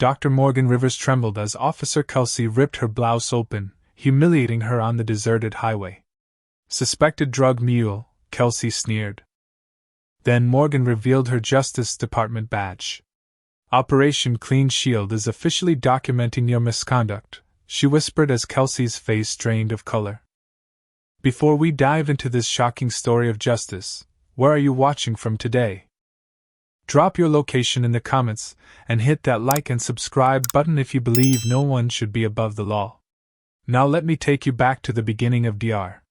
Dr. Morgan Rivers trembled as Officer Kelsey ripped her blouse open, humiliating her on the deserted highway. Suspected drug mule, Kelsey sneered. Then Morgan revealed her Justice Department badge. Operation Clean Shield is officially documenting your misconduct, she whispered as Kelsey's face drained of color. Before we dive into this shocking story of justice, where are you watching from today? Drop your location in the comments and hit that like and subscribe button if you believe no one should be above the law. Now let me take you back to the beginning of Dr.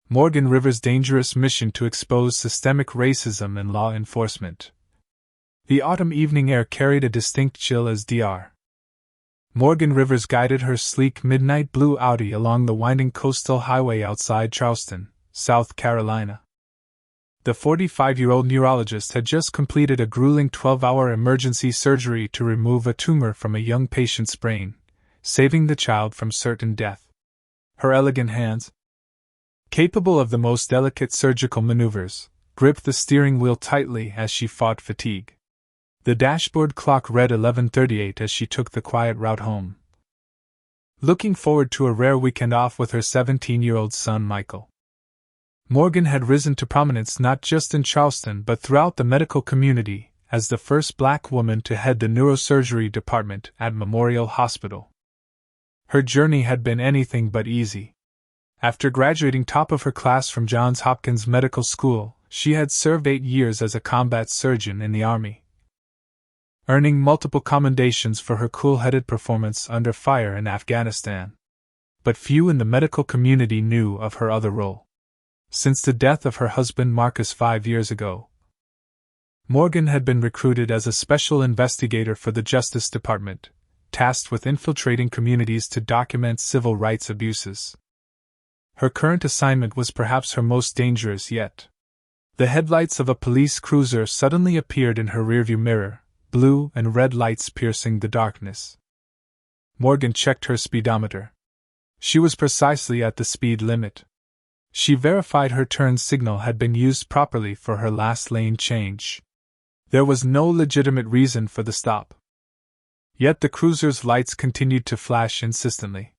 Morgan Rivers' dangerous mission to expose systemic racism in law enforcement. The autumn evening air carried a distinct chill as Dr. Morgan Rivers guided her sleek midnight blue Audi along the winding coastal highway outside Charleston, South Carolina. The 45-year-old neurologist had just completed a grueling 12-hour emergency surgery to remove a tumor from a young patient's brain, saving the child from certain death. Her elegant hands, capable of the most delicate surgical maneuvers, gripped the steering wheel tightly as she fought fatigue. The dashboard clock read 11:38 as she took the quiet route home, looking forward to a rare weekend off with her 17-year-old son Michael. Morgan had risen to prominence not just in Charleston but throughout the medical community as the first black woman to head the neurosurgery department at Memorial Hospital. Her journey had been anything but easy. After graduating top of her class from Johns Hopkins Medical School, she had served 8 years as a combat surgeon in the Army, earning multiple commendations for her cool-headed performance under fire in Afghanistan. But few in the medical community knew of her other role. Since the death of her husband Marcus 5 years ago, Morgan had been recruited as a special investigator for the Justice Department, tasked with infiltrating communities to document civil rights abuses. Her current assignment was perhaps her most dangerous yet. The headlights of a police cruiser suddenly appeared in her rearview mirror, blue and red lights piercing the darkness. Morgan checked her speedometer. She was precisely at the speed limit. She verified her turn signal had been used properly for her last lane change. There was no legitimate reason for the stop. Yet the cruiser's lights continued to flash insistently.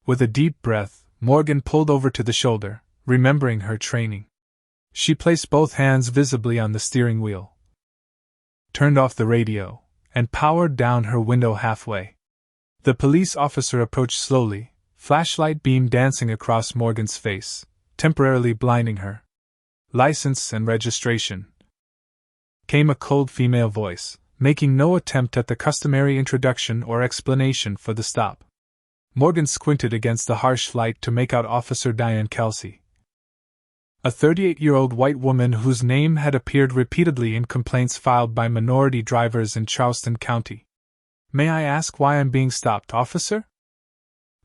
With a deep breath, Morgan pulled over to the shoulder, remembering her training. She placed both hands visibly on the steering wheel, turned off the radio, and powered down her window halfway. The police officer approached slowly, flashlight beam dancing across Morgan's face, temporarily blinding her. License and registration. Came a cold female voice, making no attempt at the customary introduction or explanation for the stop. Morgan squinted against the harsh light to make out Officer Diane Kelsey, a 38-year-old white woman whose name had appeared repeatedly in complaints filed by minority drivers in Charleston County. "May I ask why I'm being stopped, officer?"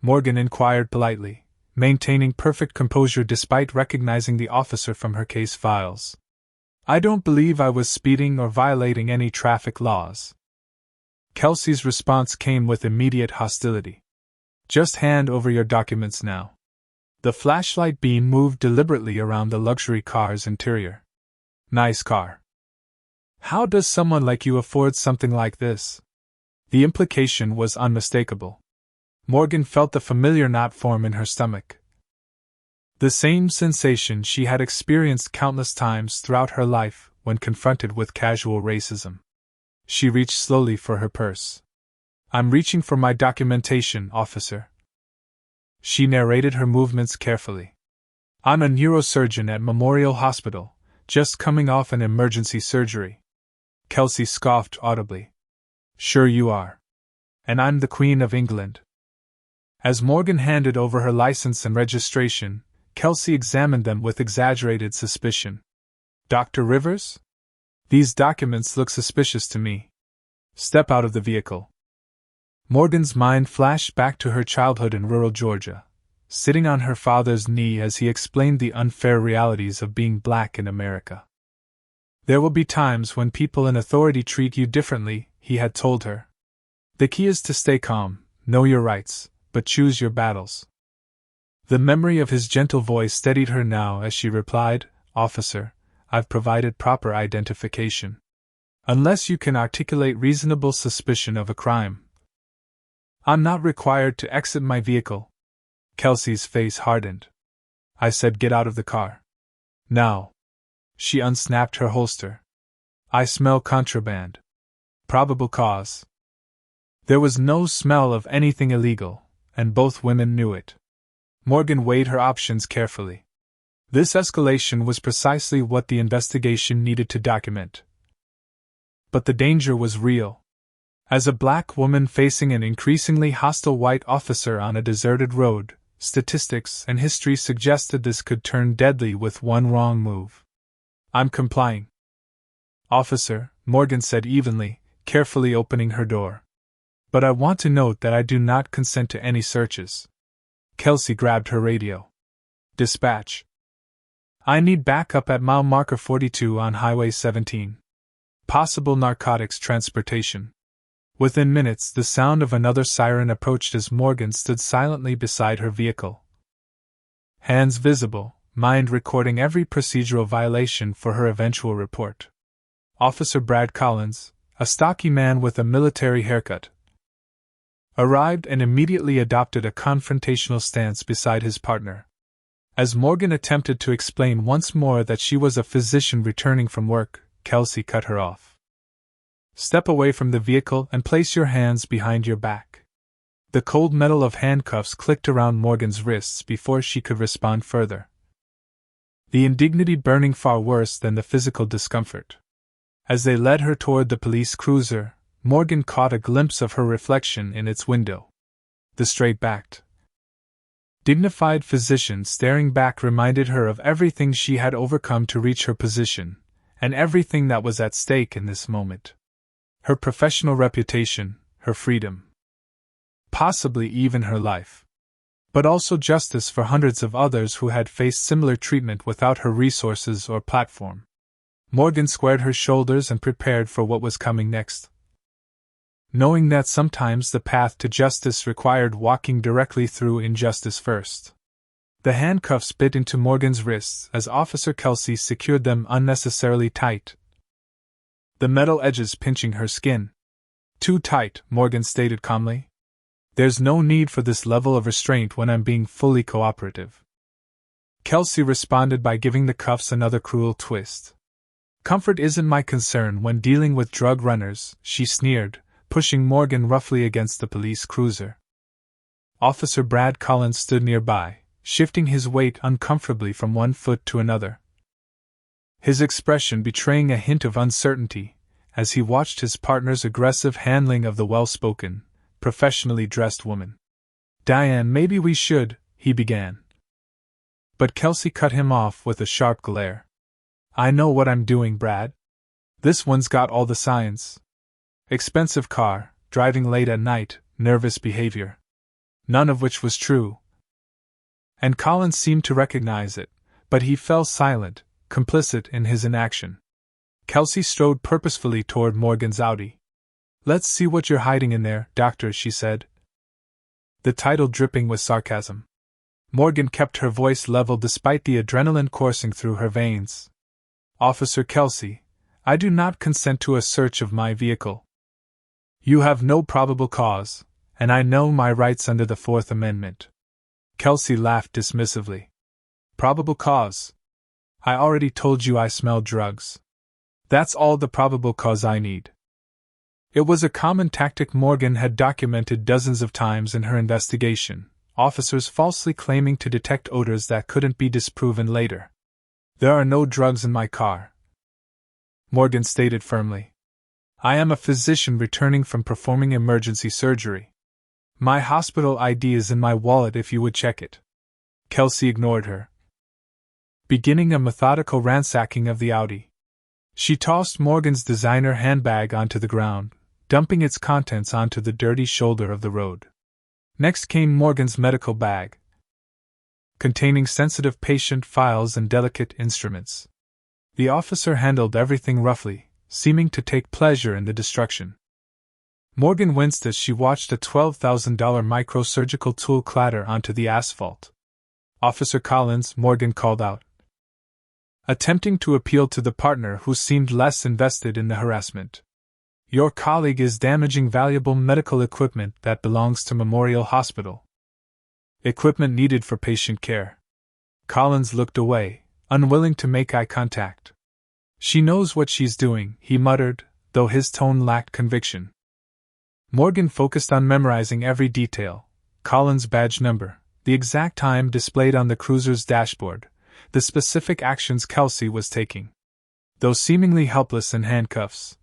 Morgan inquired politely, maintaining perfect composure despite recognizing the officer from her case files. "I don't believe I was speeding or violating any traffic laws." Kelsey's response came with immediate hostility. "Just hand over your documents now." The flashlight beam moved deliberately around the luxury car's interior. "Nice car. How does someone like you afford something like this?" The implication was unmistakable. Morgan felt the familiar knot form in her stomach. The same sensation she had experienced countless times throughout her life when confronted with casual racism. She reached slowly for her purse. "I'm reaching for my documentation, officer." She narrated her movements carefully. "I'm a neurosurgeon at Memorial Hospital, just coming off an emergency surgery." Kelsey scoffed audibly. "Sure you are. And I'm the Queen of England." As Morgan handed over her license and registration, Kelsey examined them with exaggerated suspicion. "Dr. Rivers? These documents look suspicious to me. Step out of the vehicle." Morgan's mind flashed back to her childhood in rural Georgia, sitting on her father's knee as he explained the unfair realities of being black in America. "There will be times when people in authority treat you differently," he had told her. "The key is to stay calm, know your rights, but choose your battles." The memory of his gentle voice steadied her now as she replied, "Officer, I've provided proper identification." Unless you can articulate reasonable suspicion of a crime. I'm not required to exit my vehicle. Kelsey's face hardened. I said get out of the car. Now. She unsnapped her holster. I smell contraband. Probable cause. There was no smell of anything illegal, and both women knew it. Morgan weighed her options carefully. This escalation was precisely what the investigation needed to document. But the danger was real. As a black woman facing an increasingly hostile white officer on a deserted road, statistics and history suggested this could turn deadly with one wrong move. I'm complying. Officer, Morgan said evenly, carefully opening her door. But I want to note that I do not consent to any searches. Kelsey grabbed her radio. Dispatch. I need backup at mile marker 42 on Highway 17. Possible narcotics transportation. Within minutes, the sound of another siren approached as Morgan stood silently beside her vehicle. Hands visible, mind recording every procedural violation for her eventual report. Officer Brad Collins, a stocky man with a military haircut, arrived and immediately adopted a confrontational stance beside his partner. As Morgan attempted to explain once more that she was a physician returning from work, Kelsey cut her off. Step away from the vehicle and place your hands behind your back. The cold metal of handcuffs clicked around Morgan's wrists before she could respond further. The indignity burning far worse than the physical discomfort. As they led her toward the police cruiser, Morgan caught a glimpse of her reflection in its window. The straight-backed, dignified physician staring back reminded her of everything she had overcome to reach her position, and everything that was at stake in this moment. Her professional reputation, her freedom. Possibly even her life. But also justice for hundreds of others who had faced similar treatment without her resources or platform. Morgan squared her shoulders and prepared for what was coming next. Knowing that sometimes the path to justice required walking directly through injustice first. The handcuffs bit into Morgan's wrists as Officer Kelsey secured them unnecessarily tight, the metal edges pinching her skin. Too tight, Morgan stated calmly. There's no need for this level of restraint when I'm being fully cooperative. Kelsey responded by giving the cuffs another cruel twist. Comfort isn't my concern when dealing with drug runners, she sneered, pushing Morgan roughly against the police cruiser. Officer Brad Collins stood nearby, shifting his weight uncomfortably from one foot to another. His expression betraying a hint of uncertainty, as he watched his partner's aggressive handling of the well-spoken, professionally dressed woman. Diane, maybe we should, he began. But Kelsey cut him off with a sharp glare. I know what I'm doing, Brad. This one's got all the signs. Expensive car, driving late at night, nervous behavior. None of which was true. And Collins seemed to recognize it, but he fell silent, complicit in his inaction. Kelsey strode purposefully toward Morgan's Audi. Let's see what you're hiding in there, doctor, she said. The title dripping with sarcasm. Morgan kept her voice level despite the adrenaline coursing through her veins. Officer Kelsey, I do not consent to a search of my vehicle. You have no probable cause, and I know my rights under the Fourth Amendment. Kelsey laughed dismissively. Probable cause? I already told you I smell drugs. That's all the probable cause I need. It was a common tactic Morgan had documented dozens of times in her investigation, officers falsely claiming to detect odors that couldn't be disproven later. There are no drugs in my car, Morgan stated firmly. I am a physician returning from performing emergency surgery. My hospital ID is in my wallet if you would check it. Kelsey ignored her, beginning a methodical ransacking of the Audi. She tossed Morgan's designer handbag onto the ground, dumping its contents onto the dirty shoulder of the road. Next came Morgan's medical bag, containing sensitive patient files and delicate instruments. The officer handled everything roughly, seeming to take pleasure in the destruction. Morgan winced as she watched a $12,000 microsurgical tool clatter onto the asphalt. Officer Collins, Morgan called out. attempting to appeal to the partner who seemed less invested in the harassment. Your colleague is damaging valuable medical equipment that belongs to Memorial Hospital. Equipment needed for patient care. Collins looked away, unwilling to make eye contact. She knows what she's doing, he muttered, though his tone lacked conviction. Morgan focused on memorizing every detail: Collins' badge number, the exact time displayed on the cruiser's dashboard, the specific actions Kelsey was taking. Though seemingly helpless in handcuffs,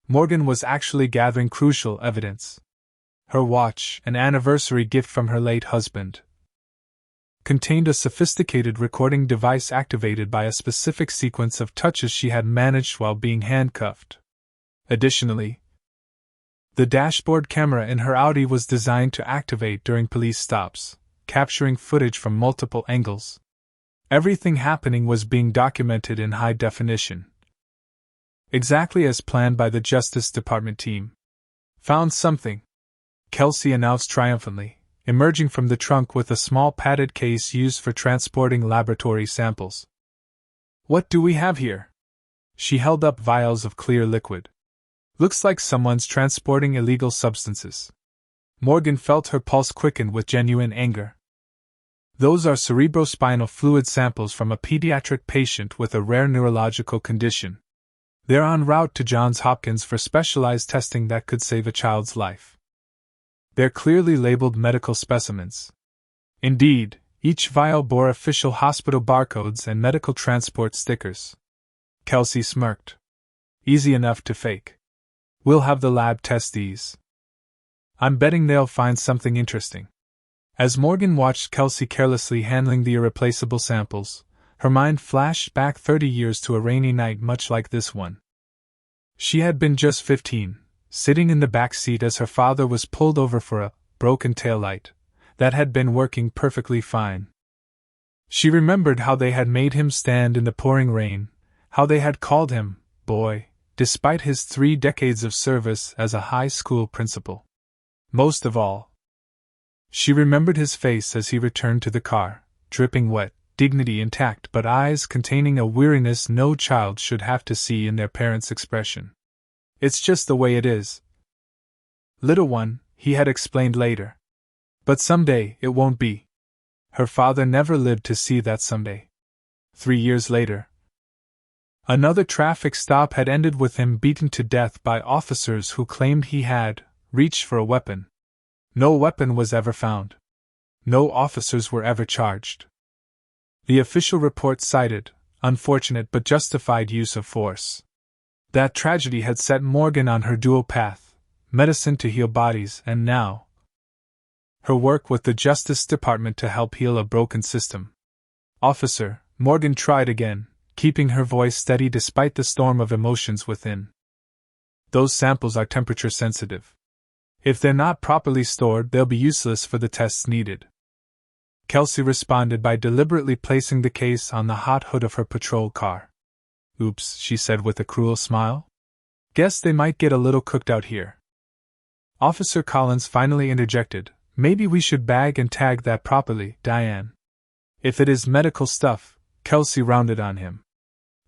Morgan was actually gathering crucial evidence. Her watch, an anniversary gift from her late husband, contained a sophisticated recording device activated by a specific sequence of touches she had managed while being handcuffed. Additionally, the dashboard camera in her Audi was designed to activate during police stops, capturing footage from multiple angles. Everything happening was being documented in high definition. Exactly as planned by the Justice Department team. Found something, Kelsey announced triumphantly, emerging from the trunk with a small padded case used for transporting laboratory samples. What do we have here? She held up vials of clear liquid. Looks like someone's transporting illegal substances. Morgan felt her pulse quicken with genuine anger. Those are cerebrospinal fluid samples from a pediatric patient with a rare neurological condition. They're en route to Johns Hopkins for specialized testing that could save a child's life. They're clearly labeled medical specimens. Indeed, each vial bore official hospital barcodes and medical transport stickers. Kelsey smirked. Easy enough to fake. We'll have the lab test these. I'm betting they'll find something interesting. As Morgan watched Kelsey carelessly handling the irreplaceable samples, her mind flashed back 30 years to a rainy night much like this one. She had been just 15, sitting in the back seat as her father was pulled over for a broken taillight that had been working perfectly fine. She remembered how they had made him stand in the pouring rain, how they had called him boy, despite his 3 decades of service as a high school principal. Most of all, she remembered his face as he returned to the car, dripping wet, dignity intact but eyes containing a weariness no child should have to see in their parents' expression. It's just the way it is, little one, he had explained later. But someday it won't be. Her father never lived to see that someday. 3 years later, another traffic stop had ended with him beaten to death by officers who claimed he had reached for a weapon. No weapon was ever found. No officers were ever charged. The official report cited unfortunate but justified use of force. That tragedy had set Morgan on her dual path, medicine to heal bodies, and now her work with the Justice Department to help heal a broken system. Officer, Morgan tried again, keeping her voice steady despite the storm of emotions within. Those samples are temperature sensitive. If they're not properly stored, they'll be useless for the tests needed. Kelsey responded by deliberately placing the case on the hot hood of her patrol car. Oops, she said with a cruel smile. Guess they might get a little cooked out here. Officer Collins finally interjected, maybe we should bag and tag that properly, Diane. If it is medical stuff, Kelsey rounded on him.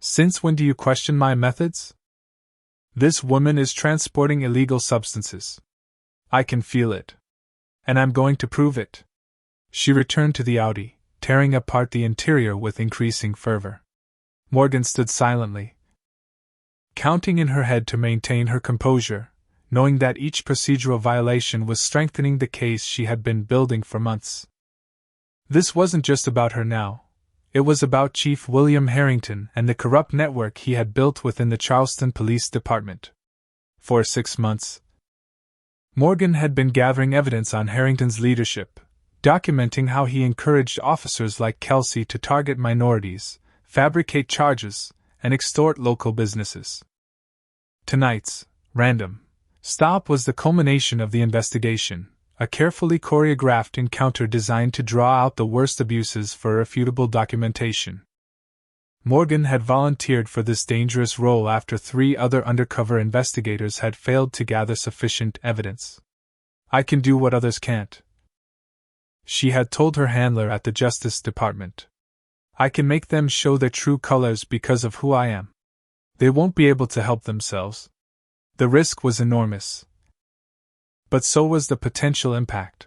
Since when do you question my methods? This woman is transporting illegal substances. I can feel it. And I'm going to prove it. She returned to the Audi, tearing apart the interior with increasing fervor. Morgan stood silently, counting in her head to maintain her composure, knowing that each procedural violation was strengthening the case she had been building for months. This wasn't just about her now. It was about Chief William Harrington and the corrupt network he had built within the Charleston Police Department. For 6 months, Morgan had been gathering evidence on Harrington's leadership, documenting how he encouraged officers like Kelsey to target minorities, fabricate charges, and extort local businesses. Tonight's random stop was the culmination of the investigation, a carefully choreographed encounter designed to draw out the worst abuses for irrefutable documentation. Morgan had volunteered for this dangerous role after 3 other undercover investigators had failed to gather sufficient evidence. I can do what others can't, she had told her handler at the Justice Department. I can make them show their true colors because of who I am. They won't be able to help themselves. The risk was enormous. But so was the potential impact.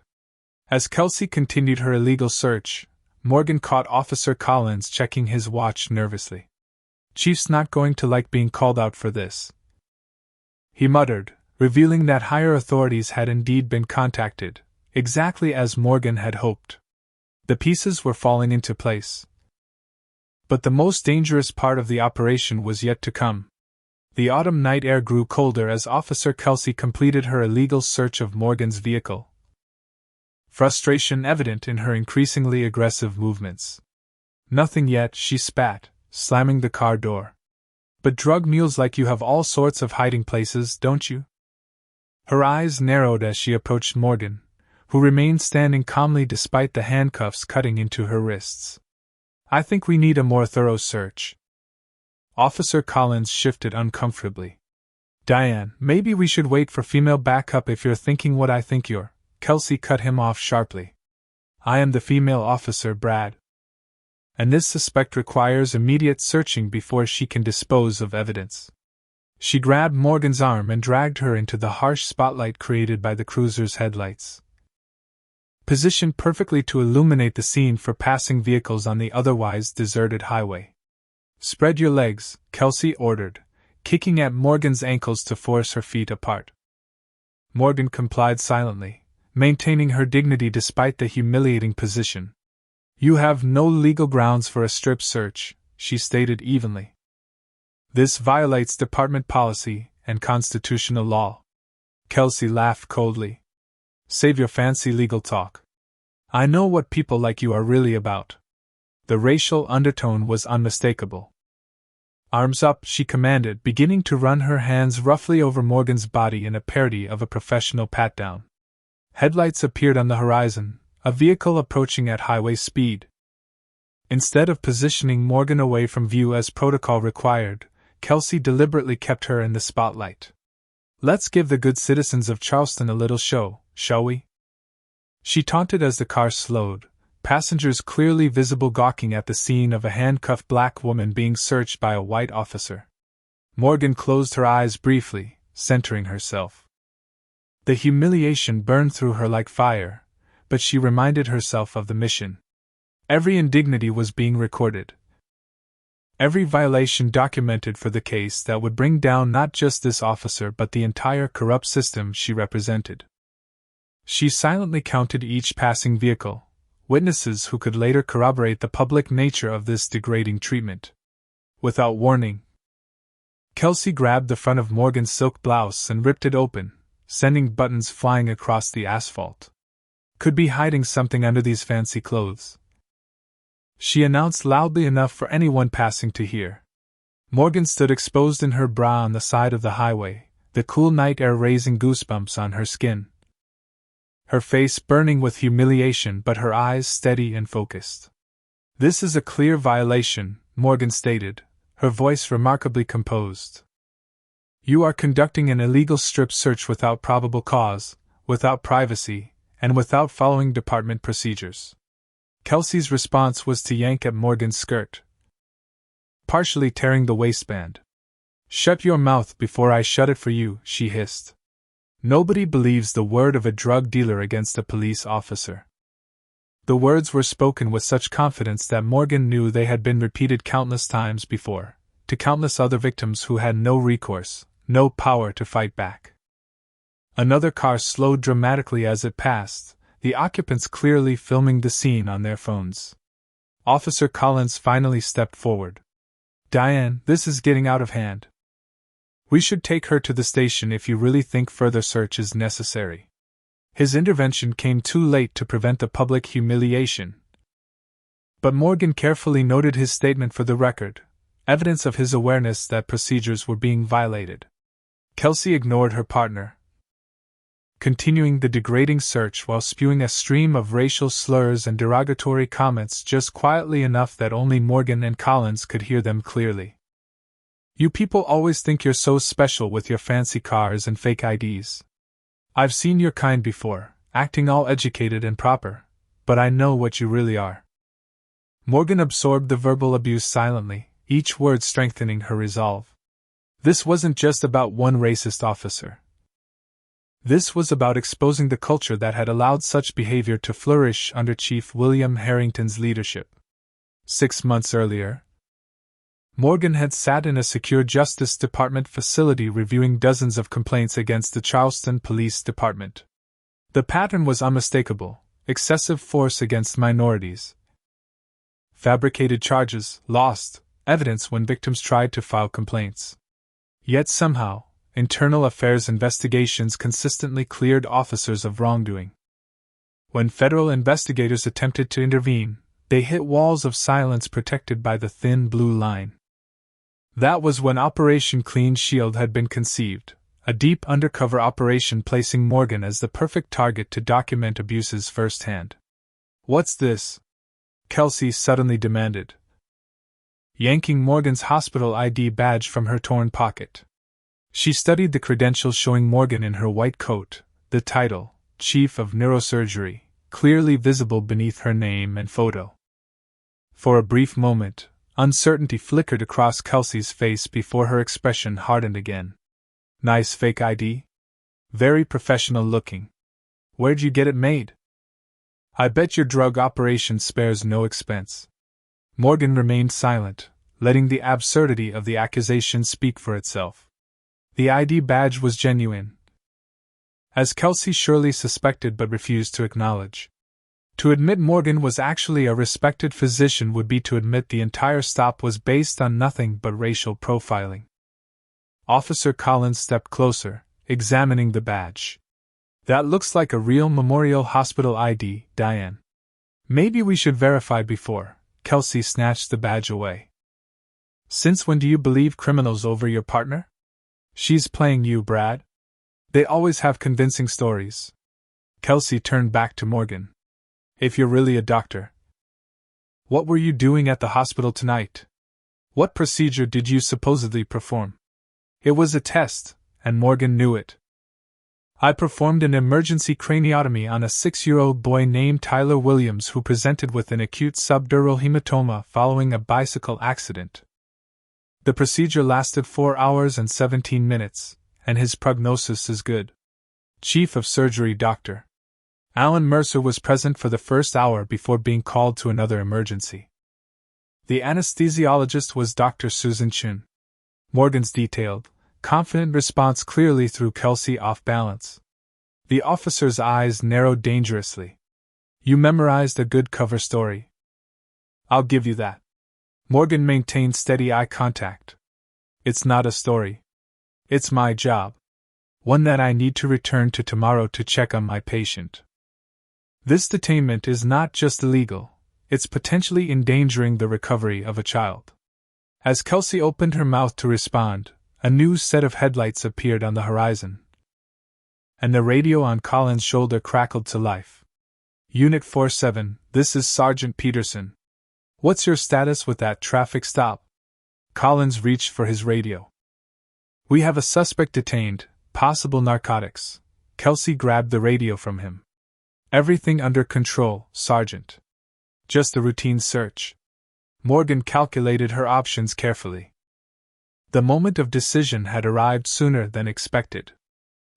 As Kelsey continued her illegal search, Morgan caught Officer Collins checking his watch nervously. "Chief's not going to like being called out for this," he muttered, revealing that higher authorities had indeed been contacted, exactly as Morgan had hoped. The pieces were falling into place. But the most dangerous part of the operation was yet to come. The autumn night air grew colder as Officer Kelsey completed her illegal search of Morgan's vehicle. Frustration evident in her increasingly aggressive movements. "Nothing yet," she spat, slamming the car door. "But drug mules like you have all sorts of hiding places, don't you?" Her eyes narrowed as she approached Morgan, who remained standing calmly despite the handcuffs cutting into her wrists. "I think we need a more thorough search." Officer Collins shifted uncomfortably. "Diane, maybe we should wait for female backup if you're thinking what I think you're." Kelsey cut him off sharply. "I am the female officer, Brad. And this suspect requires immediate searching before she can dispose of evidence." She grabbed Morgan's arm and dragged her into the harsh spotlight created by the cruiser's headlights, positioned perfectly to illuminate the scene for passing vehicles on the otherwise deserted highway. "Spread your legs," Kelsey ordered, kicking at Morgan's ankles to force her feet apart. Morgan complied silently, maintaining her dignity despite the humiliating position. "You have no legal grounds for a strip search," she stated evenly. "This violates department policy and constitutional law." Kelsey laughed coldly. "Save your fancy legal talk. I know what people like you are really about." The racial undertone was unmistakable. "Arms up," she commanded, beginning to run her hands roughly over Morgan's body in a parody of a professional pat-down. Headlights appeared on the horizon, a vehicle approaching at highway speed. Instead of positioning Morgan away from view as protocol required, Kelsey deliberately kept her in the spotlight. "Let's give the good citizens of Charleston a little show, shall we?" She taunted as the car slowed, passengers clearly visible gawking at the scene of a handcuffed black woman being searched by a white officer. Morgan closed her eyes briefly, centering herself. The humiliation burned through her like fire, but she reminded herself of the mission. Every indignity was being recorded. Every violation documented for the case that would bring down not just this officer but the entire corrupt system she represented. She silently counted each passing vehicle, witnesses who could later corroborate the public nature of this degrading treatment. Without warning, Kelsey grabbed the front of Morgan's silk blouse and ripped it open, sending buttons flying across the asphalt. "Could be hiding something under these fancy clothes," she announced loudly enough for anyone passing to hear. Morgan stood exposed in her bra on the side of the highway, the cool night air raising goosebumps on her skin. Her face burning with humiliation but her eyes steady and focused. "This is a clear violation," Morgan stated, her voice remarkably composed. "You are conducting an illegal strip search without probable cause, without privacy, and without following department procedures." Kelsey's response was to yank at Morgan's skirt, partially tearing the waistband. "Shut your mouth before I shut it for you," she hissed. Nobody believes the word of a drug dealer against a police officer. The words were spoken with such confidence that Morgan knew they had been repeated countless times before, to countless other victims who had no recourse, no power to fight back. Another car slowed dramatically as it passed, the occupants clearly filming the scene on their phones. Officer Collins finally stepped forward. "Diane, this is getting out of hand. We should take her to the station if you really think further search is necessary." His intervention came too late to prevent the public humiliation. But Morgan carefully noted his statement for the record, evidence of his awareness that procedures were being violated. Kelsey ignored her partner, continuing the degrading search while spewing a stream of racial slurs and derogatory comments just quietly enough that only Morgan and Collins could hear them clearly. "You people always think you're so special with your fancy cars and fake IDs. I've seen your kind before, acting all educated and proper, but I know what you really are." Morgan absorbed the verbal abuse silently, each word strengthening her resolve. This wasn't just about one racist officer. This was about exposing the culture that had allowed such behavior to flourish under Chief William Harrington's leadership. 6 months earlier, Morgan had sat in a secure Justice Department facility reviewing dozens of complaints against the Charleston Police Department. The pattern was unmistakable: excessive force against minorities, fabricated charges, lost evidence when victims tried to file complaints. Yet somehow, internal affairs investigations consistently cleared officers of wrongdoing. When federal investigators attempted to intervene, they hit walls of silence protected by the thin blue line. That was when Operation Clean Shield had been conceived, a deep undercover operation placing Morgan as the perfect target to document abuses firsthand. "What's this?" Kelsey suddenly demanded, yanking Morgan's hospital ID badge from her torn pocket. She studied the credentials showing Morgan in her white coat, the title, Chief of Neurosurgery, clearly visible beneath her name and photo. For a brief moment, uncertainty flickered across Kelsey's face before her expression hardened again. "Nice fake ID? Very professional looking. Where'd you get it made? I bet your drug operation spares no expense." Morgan remained silent, letting the absurdity of the accusation speak for itself. The ID badge was genuine, as Kelsey surely suspected but refused to acknowledge. To admit Morgan was actually a respected physician would be to admit the entire stop was based on nothing but racial profiling. Officer Collins stepped closer, examining the badge. "That looks like a real Memorial Hospital ID, Diane. Maybe we should verify before." Kelsey snatched the badge away. "Since when do you believe criminals over your partner? She's playing you, Brad. They always have convincing stories." Kelsey turned back to Morgan. "If you're really a doctor, what were you doing at the hospital tonight? What procedure did you supposedly perform?" It was a test, and Morgan knew it. "I performed an emergency craniotomy on a 6-year-old boy named Tyler Williams who presented with an acute subdural hematoma following a bicycle accident. The procedure lasted 4 hours and 17 minutes, and his prognosis is good." Chief of Surgery Dr. Alan Mercer was present for the first hour before being called to another emergency. The anesthesiologist was Dr. Susan Chun. Morgan's detailed, confident response clearly threw Kelsey off balance. The officer's eyes narrowed dangerously. "You memorized a good cover story. I'll give you that." Morgan maintained steady eye contact. "It's not a story. It's my job. One that I need to return to tomorrow to check on my patient. This detainment is not just illegal, it's potentially endangering the recovery of a child." As Kelsey opened her mouth to respond, a new set of headlights appeared on the horizon, and the radio on Collins' shoulder crackled to life. "Unit 47, this is Sergeant Peterson. What's your status with that traffic stop?" Collins reached for his radio. "We have a suspect detained, possible narcotics." Kelsey grabbed the radio from him. "Everything under control, Sergeant. Just a routine search." Morgan calculated her options carefully. The moment of decision had arrived sooner than expected.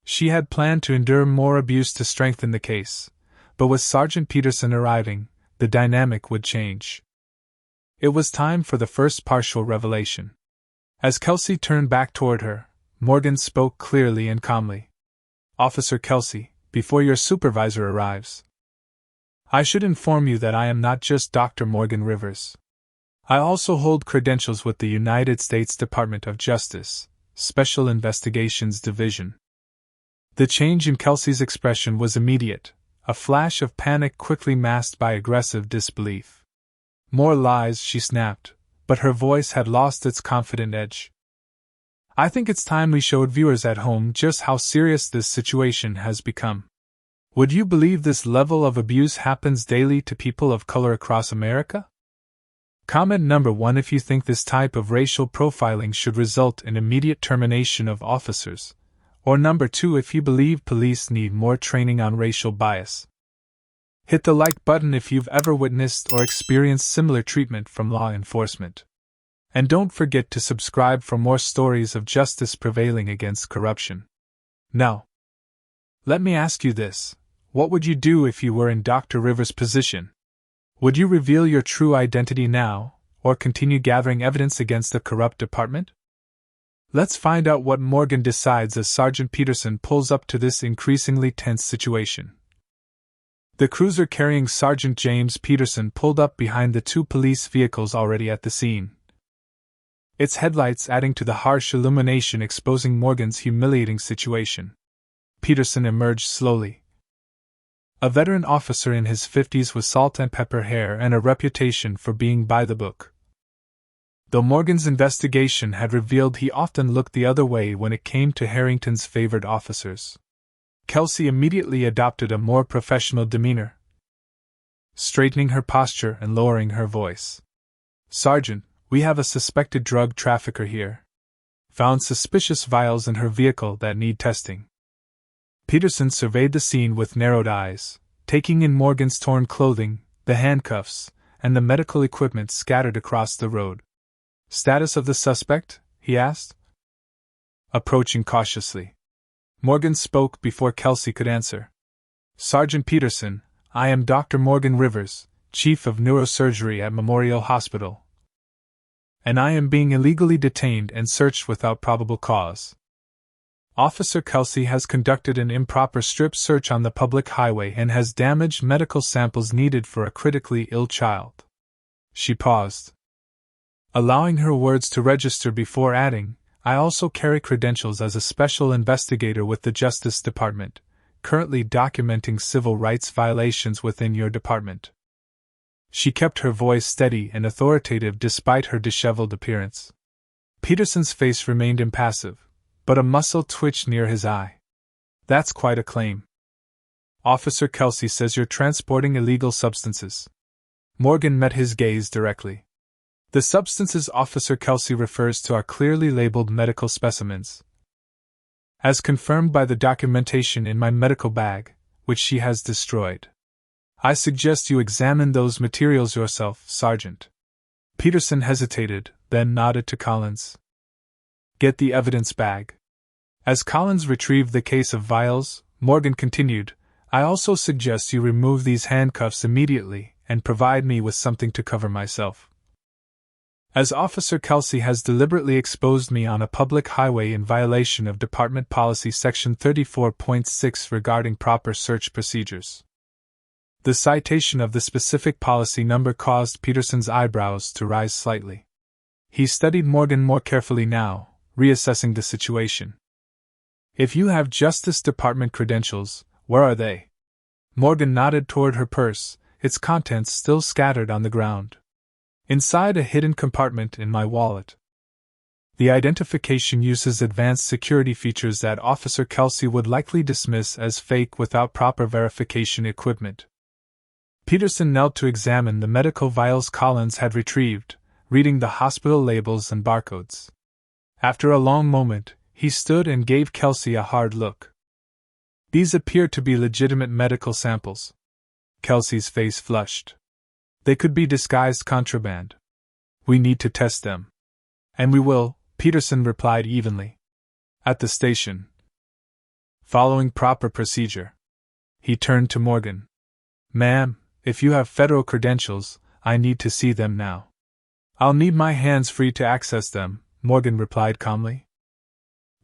She had planned to endure more abuse to strengthen the case, but with Sergeant Peterson arriving, the dynamic would change. It was time for the first partial revelation. As Kelsey turned back toward her, Morgan spoke clearly and calmly. "Officer Kelsey, before your supervisor arrives, I should inform you that I am not just Dr. Morgan Rivers. I also hold credentials with the United States Department of Justice, Special Investigations Division." The change in Kelsey's expression was immediate, a flash of panic quickly masked by aggressive disbelief. "More lies," she snapped, but her voice had lost its confident edge. "I think it's time we showed viewers at home just how serious this situation has become. Would you believe this level of abuse happens daily to people of color across America? Comment number 1 if you think this type of racial profiling should result in immediate termination of officers, or number 2 if you believe police need more training on racial bias." Hit the like button if you've ever witnessed or experienced similar treatment from law enforcement. And don't forget to subscribe for more stories of justice prevailing against corruption. Now, let me ask you this. What would you do if you were in Dr. Rivers' position? Would you reveal your true identity now, or continue gathering evidence against the corrupt department? Let's find out what Morgan decides as Sergeant Peterson pulls up to this increasingly tense situation. The cruiser carrying Sergeant James Peterson pulled up behind the two police vehicles already at the scene, its headlights adding to the harsh illumination exposing Morgan's humiliating situation. Peterson emerged slowly. A veteran officer in his 50s with salt and pepper hair and a reputation for being by the book. Though Morgan's investigation had revealed he often looked the other way when it came to Harrington's favored officers, Kelsey immediately adopted a more professional demeanor, straightening her posture and lowering her voice. "Sergeant, we have a suspected drug trafficker here. Found suspicious vials in her vehicle that need testing." Peterson surveyed the scene with narrowed eyes, taking in Morgan's torn clothing, the handcuffs, and the medical equipment scattered across the road. "Status of the suspect?" he asked, approaching cautiously. Morgan spoke before Kelsey could answer. "Sergeant Peterson, I am Dr. Morgan Rivers, Chief of Neurosurgery at Memorial Hospital, and I am being illegally detained and searched without probable cause. Officer Kelsey has conducted an improper strip search on the public highway and has damaged medical samples needed for a critically ill child." She paused, allowing her words to register before adding, "I also carry credentials as a special investigator with the Justice Department, currently documenting civil rights violations within your department." She kept her voice steady and authoritative despite her disheveled appearance. Peterson's face remained impassive, but a muscle twitched near his eye. "That's quite a claim. Officer Kelsey says you're transporting illegal substances." Morgan met his gaze directly. "The substances Officer Kelsey refers to are clearly labeled medical specimens, as confirmed by the documentation in my medical bag, which she has destroyed. I suggest you examine those materials yourself, Sergeant." Peterson hesitated, then nodded to Collins. "Get the evidence bag." As Collins retrieved the case of vials, Morgan continued, "I also suggest you remove these handcuffs immediately and provide me with something to cover myself, as Officer Kelsey has deliberately exposed me on a public highway in violation of Department Policy Section 34.6 regarding proper search procedures." The citation of the specific policy number caused Peterson's eyebrows to rise slightly. He studied Morgan more carefully now, reassessing the situation. "If you have Justice Department credentials, where are they?" Morgan nodded toward her purse, its contents still scattered on the ground. "Inside a hidden compartment in my wallet." The identification uses advanced security features that Officer Kelsey would likely dismiss as fake without proper verification equipment. Peterson knelt to examine the medical vials Collins had retrieved, reading the hospital labels and barcodes. After a long moment, he stood and gave Kelsey a hard look. "These appear to be legitimate medical samples." Kelsey's face flushed. "They could be disguised contraband. We need to test them." "And we will," Peterson replied evenly. "At the station. Following proper procedure." He turned to Morgan. "Ma'am, if you have federal credentials, I need to see them now." "I'll need my hands free to access them," Morgan replied calmly.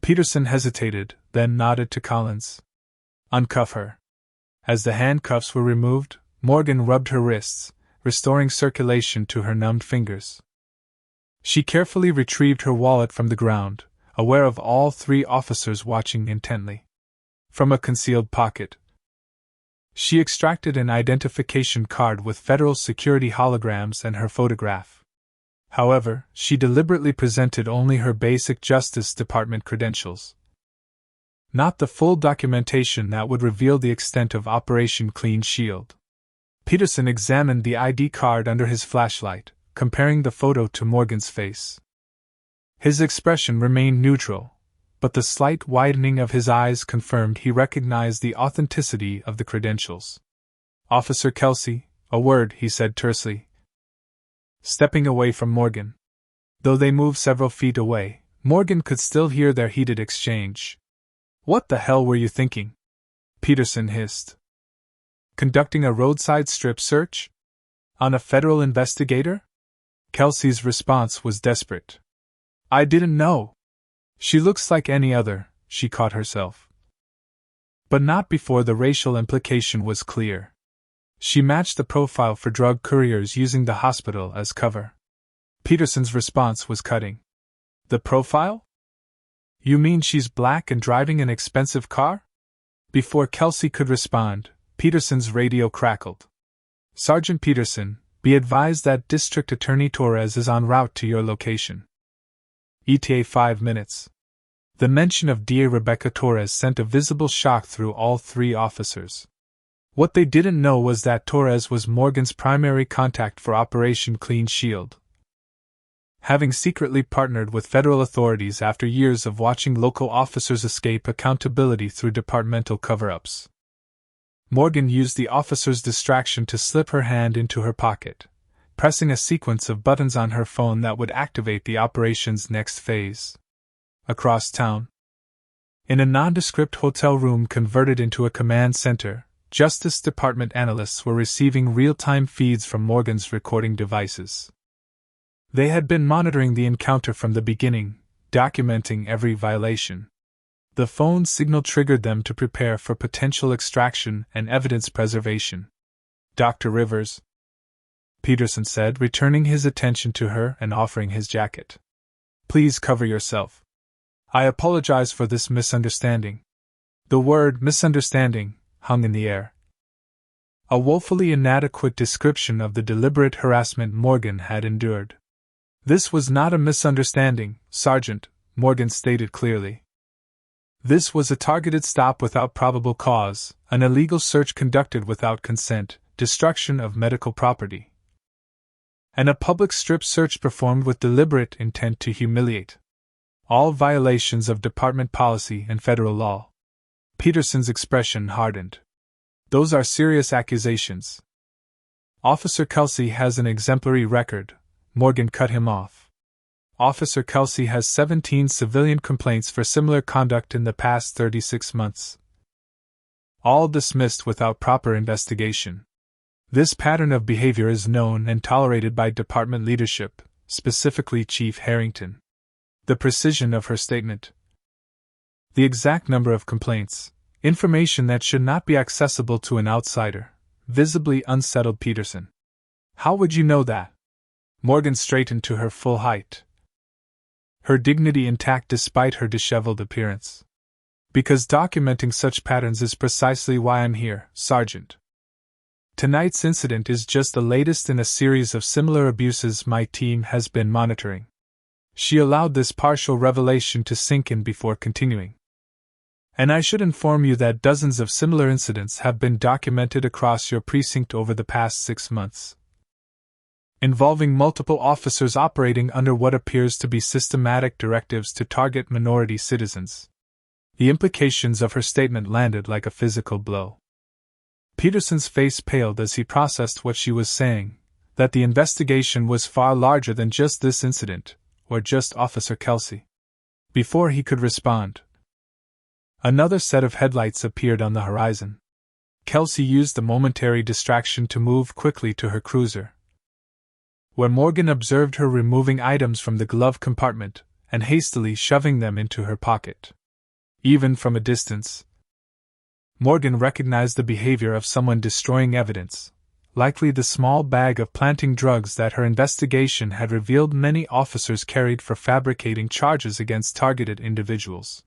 Peterson hesitated, then nodded to Collins. "Uncuff her." As the handcuffs were removed, Morgan rubbed her wrists, restoring circulation to her numbed fingers. She carefully retrieved her wallet from the ground, aware of all three officers watching intently. From a concealed pocket, she extracted an identification card with federal security holograms and her photograph. However, she deliberately presented only her basic Justice Department credentials, not the full documentation that would reveal the extent of Operation Clean Shield. Peterson examined the ID card under his flashlight, comparing the photo to Morgan's face. His expression remained neutral, but the slight widening of his eyes confirmed he recognized the authenticity of the credentials. Officer Kelsey, a word, he said tersely, stepping away from Morgan. Though they moved several feet away, Morgan could still hear their heated exchange. What the hell were you thinking? Peterson hissed. Conducting a roadside strip search? On a federal investigator? Kelsey's response was desperate. I didn't know. She looks like any other, she caught herself. But not before the racial implication was clear. She matched the profile for drug couriers using the hospital as cover. Peterson's response was cutting. The profile? You mean she's black and driving an expensive car? Before Kelsey could respond, Peterson's radio crackled. Sergeant Peterson, be advised that District Attorney Torres is en route to your location. ETA 5 minutes. The mention of DA Rebecca Torres sent a visible shock through all three officers. What they didn't know was that Torres was Morgan's primary contact for Operation Clean Shield. Having secretly partnered with federal authorities after years of watching local officers escape accountability through departmental cover-ups, Morgan used the officer's distraction to slip her hand into her pocket, pressing a sequence of buttons on her phone that would activate the operation's next phase. Across town, in a nondescript hotel room converted into a command center, Justice Department analysts were receiving real-time feeds from Morgan's recording devices. They had been monitoring the encounter from the beginning, documenting every violation. The phone signal triggered them to prepare for potential extraction and evidence preservation. Dr. Rivers, Peterson said, returning his attention to her and offering his jacket. Please cover yourself. I apologize for this misunderstanding. The word misunderstanding hung in the air. A woefully inadequate description of the deliberate harassment Morgan had endured. This was not a misunderstanding, Sergeant, Morgan stated clearly. This was a targeted stop without probable cause, an illegal search conducted without consent, destruction of medical property, and a public strip search performed with deliberate intent to humiliate. All violations of department policy and federal law. Peterson's expression hardened. Those are serious accusations. Officer Kelsey has an exemplary record, Morgan cut him off. Officer Kelsey has 17 civilian complaints for similar conduct in the past 36 months. All dismissed without proper investigation. This pattern of behavior is known and tolerated by department leadership, specifically Chief Harrington. The precision of her statement. The exact number of complaints, information that should not be accessible to an outsider, visibly unsettled Peterson. How would you know that? Morgan straightened to her full height, her dignity intact despite her disheveled appearance. Because documenting such patterns is precisely why I'm here, Sergeant. Tonight's incident is just the latest in a series of similar abuses my team has been monitoring. She allowed this partial revelation to sink in before continuing. And I should inform you that dozens of similar incidents have been documented across your precinct over the past 6 months, involving multiple officers operating under what appears to be systematic directives to target minority citizens. The implications of her statement landed like a physical blow. Peterson's face paled as he processed what she was saying, that the investigation was far larger than just this incident, or just Officer Kelsey. Before he could respond, another set of headlights appeared on the horizon. Kelsey used the momentary distraction to move quickly to her cruiser, where Morgan observed her removing items from the glove compartment and hastily shoving them into her pocket. Even from a distance, Morgan recognized the behavior of someone destroying evidence, likely the small bag of planting drugs that her investigation had revealed many officers carried for fabricating charges against targeted individuals.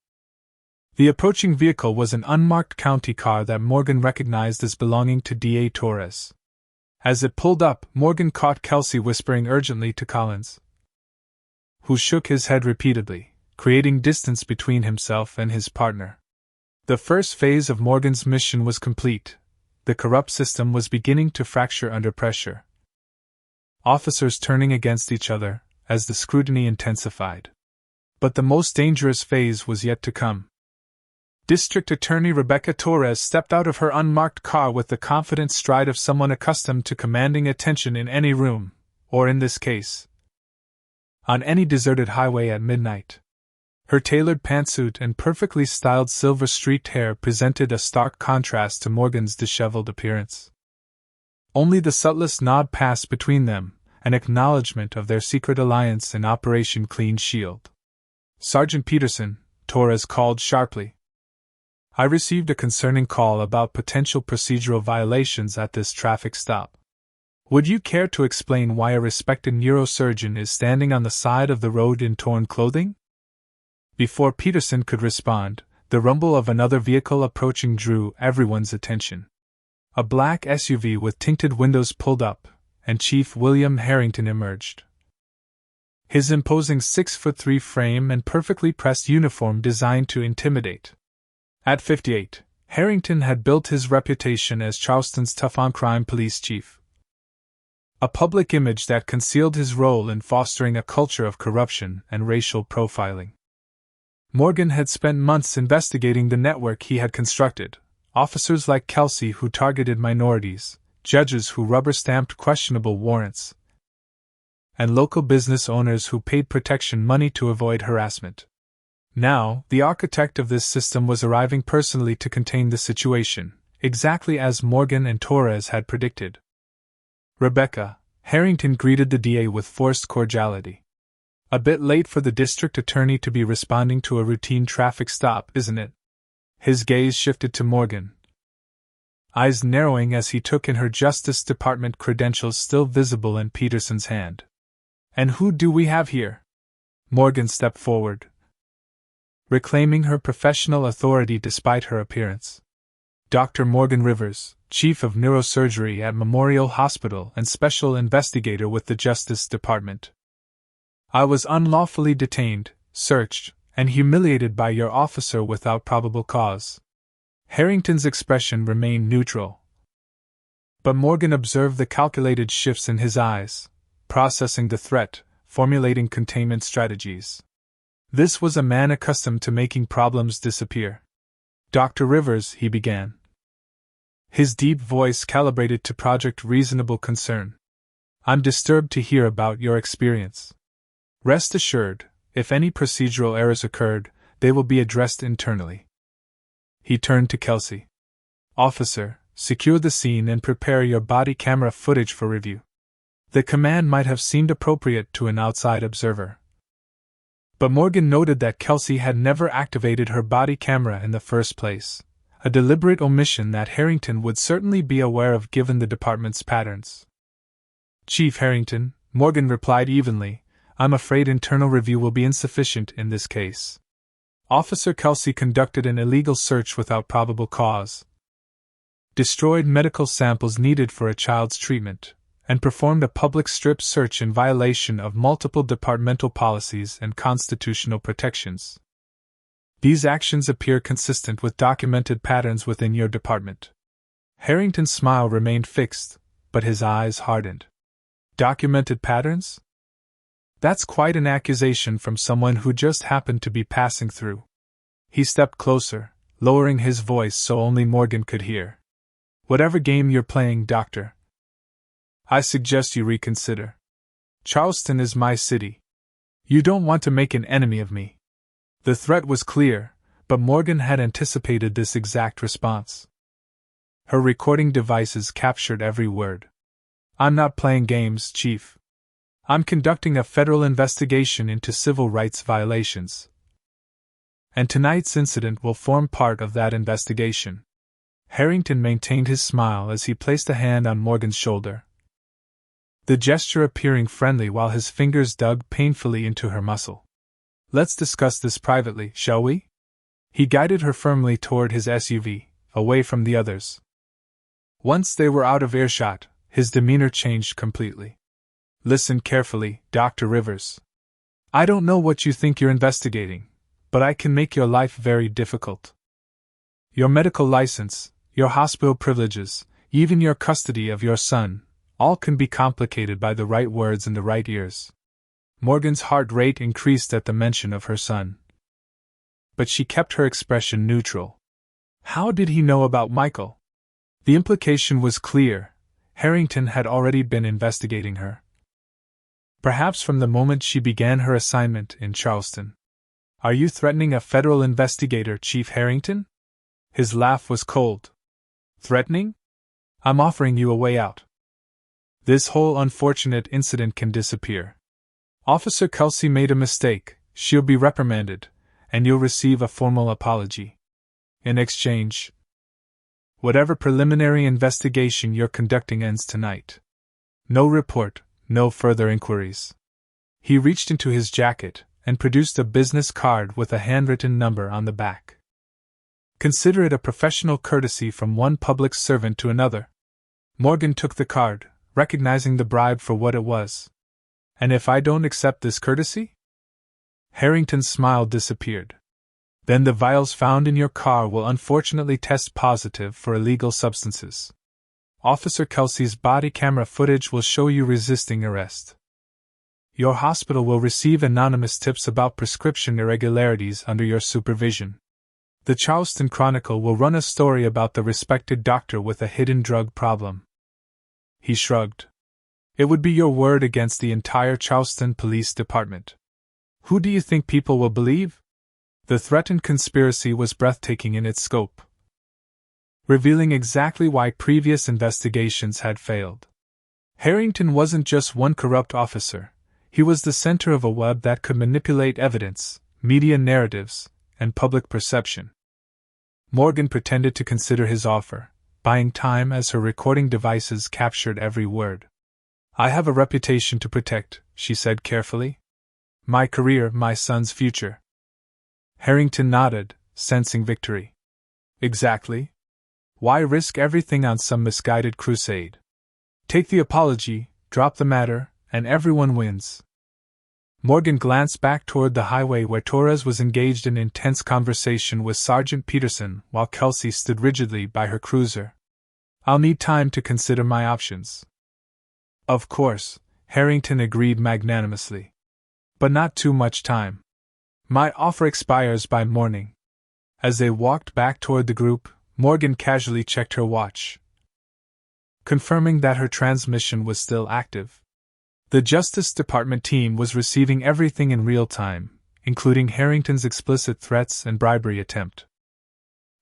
The approaching vehicle was an unmarked county car that Morgan recognized as belonging to D.A. Torres. As it pulled up, Morgan caught Kelsey whispering urgently to Collins, who shook his head repeatedly, creating distance between himself and his partner. The first phase of Morgan's mission was complete. The corrupt system was beginning to fracture under pressure. Officers turning against each other as the scrutiny intensified. But the most dangerous phase was yet to come. District Attorney Rebecca Torres stepped out of her unmarked car with the confident stride of someone accustomed to commanding attention in any room, or in this case, on any deserted highway at midnight. Her tailored pantsuit and perfectly styled silver-streaked hair presented a stark contrast to Morgan's disheveled appearance. Only the subtlest nod passed between them, an acknowledgement of their secret alliance in Operation Clean Shield. "Sergeant Peterson," Torres called sharply. "I received a concerning call about potential procedural violations at this traffic stop. Would you care to explain why a respected neurosurgeon is standing on the side of the road in torn clothing?" Before Peterson could respond, the rumble of another vehicle approaching drew everyone's attention. A black SUV with tinted windows pulled up, and Chief William Harrington emerged. His imposing 6'3" frame and perfectly pressed uniform designed to intimidate. At 58, Harrington had built his reputation as Charleston's tough-on-crime police chief. A public image that concealed his role in fostering a culture of corruption and racial profiling. Morgan had spent months investigating the network he had constructed, officers like Kelsey who targeted minorities, judges who rubber-stamped questionable warrants, and local business owners who paid protection money to avoid harassment. Now, the architect of this system was arriving personally to contain the situation, exactly as Morgan and Torres had predicted. "Rebecca," Harrington greeted the DA with forced cordiality. "A bit late for the district attorney to be responding to a routine traffic stop, isn't it?" His gaze shifted to Morgan, eyes narrowing as he took in her Justice Department credentials still visible in Peterson's hand. "And who do we have here?" Morgan stepped forward, reclaiming her professional authority despite her appearance. "Dr. Morgan Rivers, Chief of Neurosurgery at Memorial Hospital and Special Investigator with the Justice Department. I was unlawfully detained, searched, and humiliated by your officer without probable cause." Harrington's expression remained neutral, but Morgan observed the calculated shifts in his eyes, processing the threat, formulating containment strategies. This was a man accustomed to making problems disappear. "Dr. Rivers," he began, his deep voice calibrated to project reasonable concern, "I'm disturbed to hear about your experience. Rest assured, if any procedural errors occurred, they will be addressed internally." He turned to Kelsey. "Officer, secure the scene and prepare your body camera footage for review." The command might have seemed appropriate to an outside observer, but Morgan noted that Kelsey had never activated her body camera in the first place, a deliberate omission that Harrington would certainly be aware of given the department's patterns. "Chief Harrington," Morgan replied evenly, "I'm afraid internal review will be insufficient in this case. Officer Kelsey conducted an illegal search without probable cause, destroyed medical samples needed for a child's treatment, and performed a public strip search in violation of multiple departmental policies and constitutional protections. These actions appear consistent with documented patterns within your department." Harrington's smile remained fixed, but his eyes hardened. "Documented patterns? That's quite an accusation from someone who just happened to be passing through." He stepped closer, lowering his voice so only Morgan could hear. "Whatever game you're playing, Doctor, I suggest you reconsider. Charleston is my city. You don't want to make an enemy of me." The threat was clear, but Morgan had anticipated this exact response. Her recording devices captured every word. "I'm not playing games, Chief. I'm conducting a federal investigation into civil rights violations. And tonight's incident will form part of that investigation." Harrington maintained his smile as he placed a hand on Morgan's shoulder, the gesture appearing friendly while his fingers dug painfully into her muscle. "Let's discuss this privately, shall we?" He guided her firmly toward his SUV, away from the others. Once they were out of earshot, his demeanor changed completely. "Listen carefully, Dr. Rivers. I don't know what you think you're investigating, but I can make your life very difficult. Your medical license, your hospital privileges, even your custody of your son, all can be complicated by the right words in the right ears." Morgan's heart rate increased at the mention of her son, but she kept her expression neutral. How did he know about Michael? The implication was clear. Harrington had already been investigating her. Perhaps from the moment she began her assignment in Charleston. Are you threatening a federal investigator, Chief Harrington? His laugh was cold. Threatening? I'm offering you a way out. This whole unfortunate incident can disappear. Officer Kelsey made a mistake, she'll be reprimanded, and you'll receive a formal apology. In exchange, whatever preliminary investigation you're conducting ends tonight. No report, no further inquiries. He reached into his jacket and produced a business card with a handwritten number on the back. Consider it a professional courtesy from one public servant to another. Morgan took the card, recognizing the bribe for what it was. And if I don't accept this courtesy? Harrington's smile disappeared. Then the vials found in your car will unfortunately test positive for illegal substances. Officer Kelsey's body camera footage will show you resisting arrest. Your hospital will receive anonymous tips about prescription irregularities under your supervision. The Charleston Chronicle will run a story about the respected doctor with a hidden drug problem. He shrugged. It would be your word against the entire Charleston Police Department. Who do you think people will believe? The threatened conspiracy was breathtaking in its scope, revealing exactly why previous investigations had failed. Harrington wasn't just one corrupt officer, he was the center of a web that could manipulate evidence, media narratives, and public perception. Morgan pretended to consider his offer, buying time as her recording devices captured every word. I have a reputation to protect, she said carefully. My career, my son's future. Harrington nodded, sensing victory. Exactly. Why risk everything on some misguided crusade? Take the apology, drop the matter, and everyone wins. Morgan glanced back toward the highway where Torres was engaged in intense conversation with Sergeant Peterson while Kelsey stood rigidly by her cruiser. I'll need time to consider my options. Of course, Harrington agreed magnanimously. But not too much time. My offer expires by morning. As they walked back toward the group, Morgan casually checked her watch, confirming that her transmission was still active. The Justice Department team was receiving everything in real time, including Harrington's explicit threats and bribery attempt.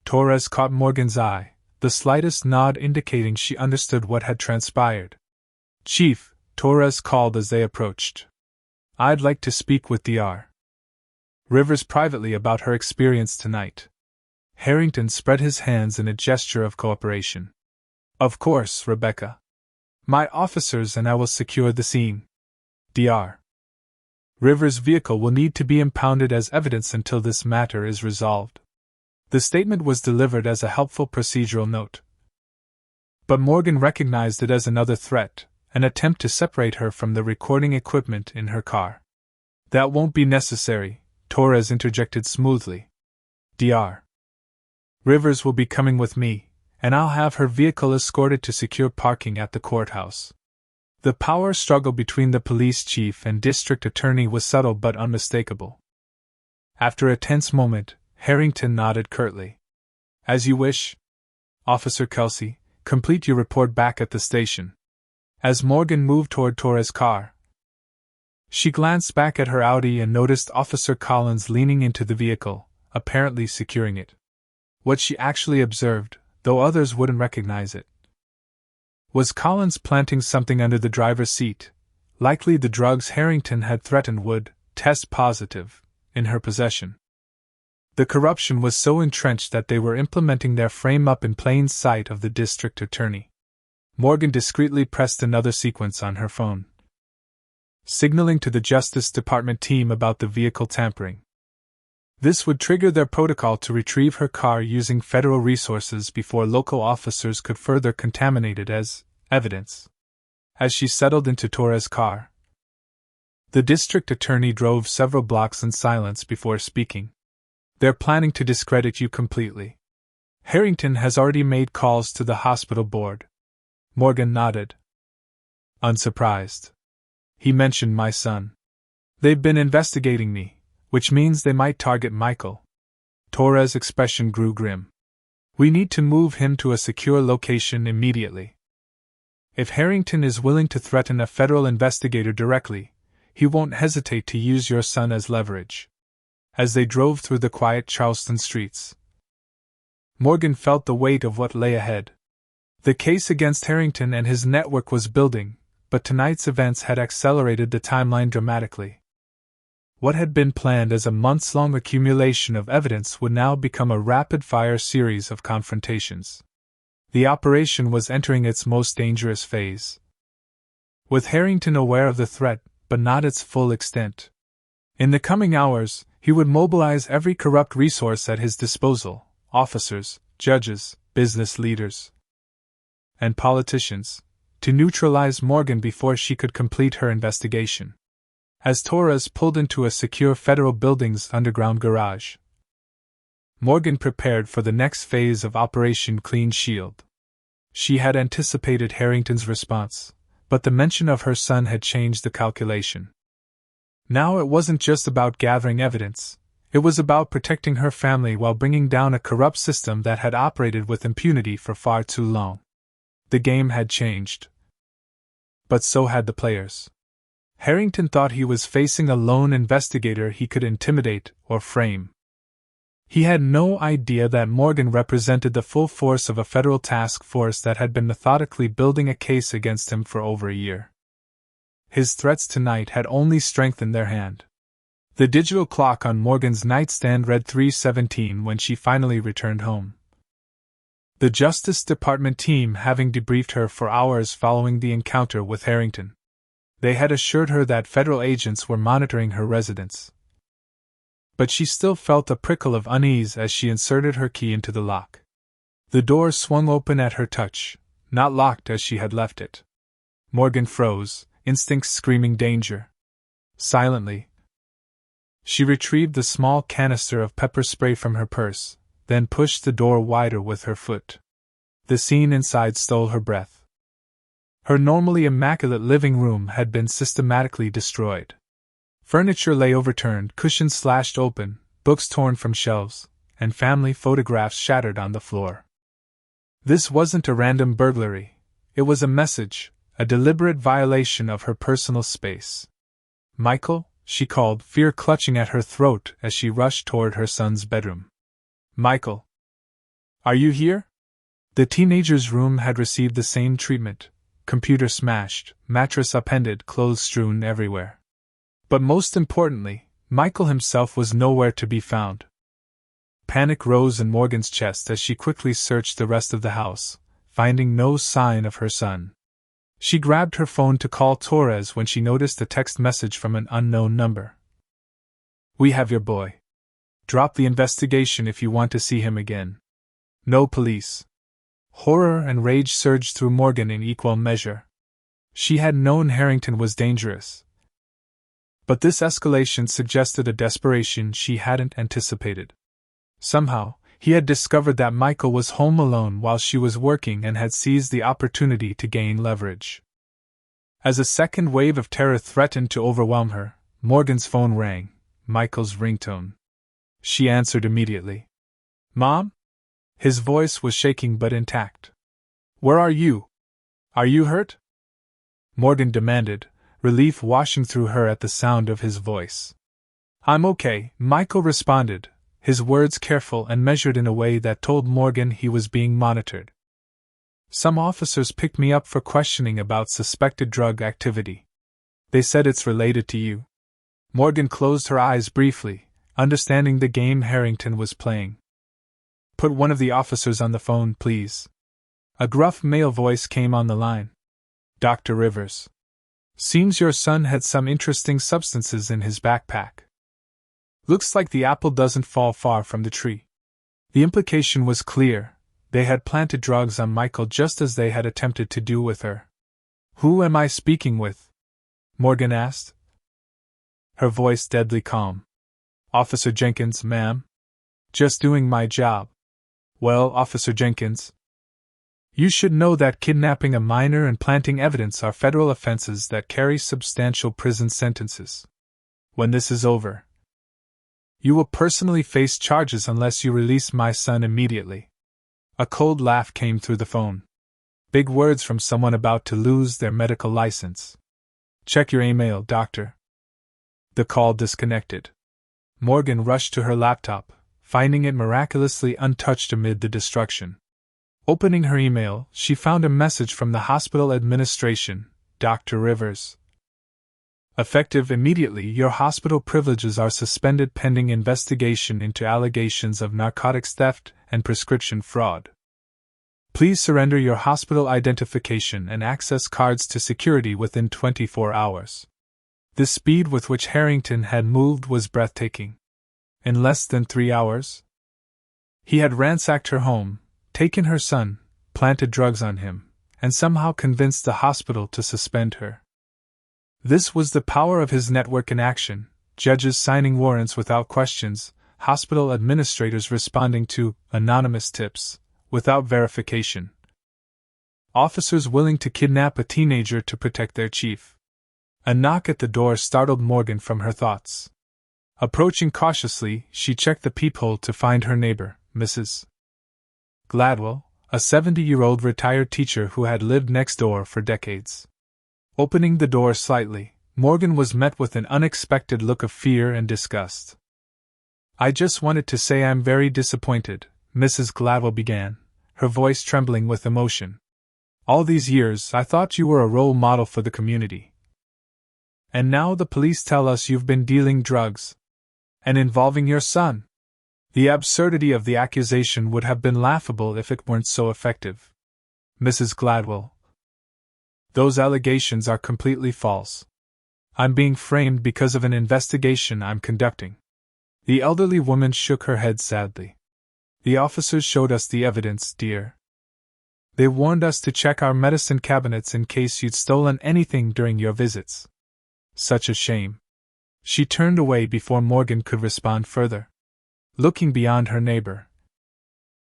Torres caught Morgan's eye, the slightest nod indicating she understood what had transpired. Chief, Torres called as they approached. I'd like to speak with Dr. Rivers privately about her experience tonight. Harrington spread his hands in a gesture of cooperation. Of course, Rebecca. My officers and I will secure the scene. Dr. Rivers' vehicle will need to be impounded as evidence until this matter is resolved. The statement was delivered as a helpful procedural note. But Morgan recognized it as another threat, an attempt to separate her from the recording equipment in her car. That won't be necessary, Torres interjected smoothly. Dr. Rivers will be coming with me, and I'll have her vehicle escorted to secure parking at the courthouse. The power struggle between the police chief and district attorney was subtle but unmistakable. After a tense moment, Harrington nodded curtly. As you wish. Officer Kelsey, complete your report back at the station. As Morgan moved toward Torres' car, she glanced back at her Audi and noticed Officer Collins leaning into the vehicle, apparently securing it. What she actually observed, though others wouldn't recognize it, was Collins planting something under the driver's seat, likely the drugs Harrington had threatened would test positive in her possession. The corruption was so entrenched that they were implementing their frame-up in plain sight of the district attorney. Morgan discreetly pressed another sequence on her phone, signaling to the Justice Department team about the vehicle tampering. This would trigger their protocol to retrieve her car using federal resources before local officers could further contaminate it as evidence. As she settled into Torres' car, the district attorney drove several blocks in silence before speaking. They're planning to discredit you completely. Harrington has already made calls to the hospital board. Morgan nodded, unsurprised. He mentioned my son. They've been investigating me, which means they might target Michael. Torres' expression grew grim. We need to move him to a secure location immediately. If Harrington is willing to threaten a federal investigator directly, he won't hesitate to use your son as leverage. As they drove through the quiet Charleston streets, Morgan felt the weight of what lay ahead. The case against Harrington and his network was building, but tonight's events had accelerated the timeline dramatically. What had been planned as a months-long accumulation of evidence would now become a rapid-fire series of confrontations. The operation was entering its most dangerous phase. With Harrington aware of the threat, but not its full extent. In the coming hours, he would mobilize every corrupt resource at his disposal: officers, judges, business leaders, and politicians, to neutralize Morgan before she could complete her investigation. As Torres pulled into a secure federal building's underground garage, Morgan prepared for the next phase of Operation Clean Shield. She had anticipated Harrington's response, but the mention of her son had changed the calculation. Now it wasn't just about gathering evidence, it was about protecting her family while bringing down a corrupt system that had operated with impunity for far too long. The game had changed. But so had the players. Harrington thought he was facing a lone investigator he could intimidate or frame. He had no idea that Morgan represented the full force of a federal task force that had been methodically building a case against him for over a year. His threats tonight had only strengthened their hand. The digital clock on Morgan's nightstand read 3:17 when she finally returned home. The Justice Department team having debriefed her for hours following the encounter with Harrington. They had assured her that federal agents were monitoring her residence. But she still felt a prickle of unease as she inserted her key into the lock. The door swung open at her touch, not locked as she had left it. Morgan froze, instincts screaming danger. Silently, she retrieved the small canister of pepper spray from her purse, then pushed the door wider with her foot. The scene inside stole her breath. Her normally immaculate living room had been systematically destroyed. Furniture lay overturned, cushions slashed open, books torn from shelves, and family photographs shattered on the floor. This wasn't a random burglary. It was a message, a deliberate violation of her personal space. "Michael," she called, fear clutching at her throat as she rushed toward her son's bedroom. "Michael, are you here?" The teenager's room had received the same treatment. Computer smashed, mattress upended, clothes strewn everywhere. But most importantly, Michael himself was nowhere to be found. Panic rose in Morgan's chest as she quickly searched the rest of the house, finding no sign of her son. She grabbed her phone to call Torres when she noticed a text message from an unknown number. "We have your boy. Drop the investigation if you want to see him again. No police." Horror and rage surged through Morgan in equal measure. She had known Harrington was dangerous, but this escalation suggested a desperation she hadn't anticipated. Somehow, he had discovered that Michael was home alone while she was working and had seized the opportunity to gain leverage. As a second wave of terror threatened to overwhelm her, Morgan's phone rang, Michael's ringtone. She answered immediately. "Mom?" His voice was shaking but intact. "Where are you? Are you hurt?" Morgan demanded, relief washing through her at the sound of his voice. "I'm okay," Michael responded, his words careful and measured in a way that told Morgan he was being monitored. "Some officers picked me up for questioning about suspected drug activity. They said it's related to you." Morgan closed her eyes briefly, understanding the game Harrington was playing. "Put one of the officers on the phone, please." A gruff male voice came on the line. "Dr. Rivers. Seems your son had some interesting substances in his backpack. Looks like the apple doesn't fall far from the tree." The implication was clear. They had planted drugs on Michael just as they had attempted to do with her. "Who am I speaking with?" Morgan asked, her voice deadly calm. "Officer Jenkins, ma'am. Just doing my job." "Well, Officer Jenkins, you should know that kidnapping a minor and planting evidence are federal offenses that carry substantial prison sentences. When this is over, you will personally face charges unless you release my son immediately." A cold laugh came through the phone. Big words from someone about to lose their medical license. Check your email, doctor. The call disconnected. Morgan rushed to her laptop, finding it miraculously untouched amid the destruction. Opening her email, she found a message from the hospital administration. Dr. Rivers. Effective immediately, your hospital privileges are suspended pending investigation into allegations of narcotics theft and prescription fraud. Please surrender your hospital identification and access cards to security within 24 hours. The speed with which Harrington had moved was breathtaking. In less than 3 hours, he had ransacked her home, taken her son, planted drugs on him, and somehow convinced the hospital to suspend her. This was the power of his network in action: judges signing warrants without questions, hospital administrators responding to anonymous tips without verification, officers willing to kidnap a teenager to protect their chief. A knock at the door startled Morgan from her thoughts. Approaching cautiously, she checked the peephole to find her neighbor, Mrs. Gladwell, a 70-year-old retired teacher who had lived next door for decades. Opening the door slightly, Morgan was met with an unexpected look of fear and disgust. I just wanted to say I'm very disappointed, Mrs. Gladwell began, her voice trembling with emotion. All these years I thought you were a role model for the community. And now the police tell us you've been dealing drugs. And involving your son. The absurdity of the accusation would have been laughable if it weren't so effective. Mrs. Gladwell. Those allegations are completely false. I'm being framed because of an investigation I'm conducting. The elderly woman shook her head sadly. The officers showed us the evidence, dear. They warned us to check our medicine cabinets in case you'd stolen anything during your visits. Such a shame. She turned away before Morgan could respond further. Looking beyond her neighbor,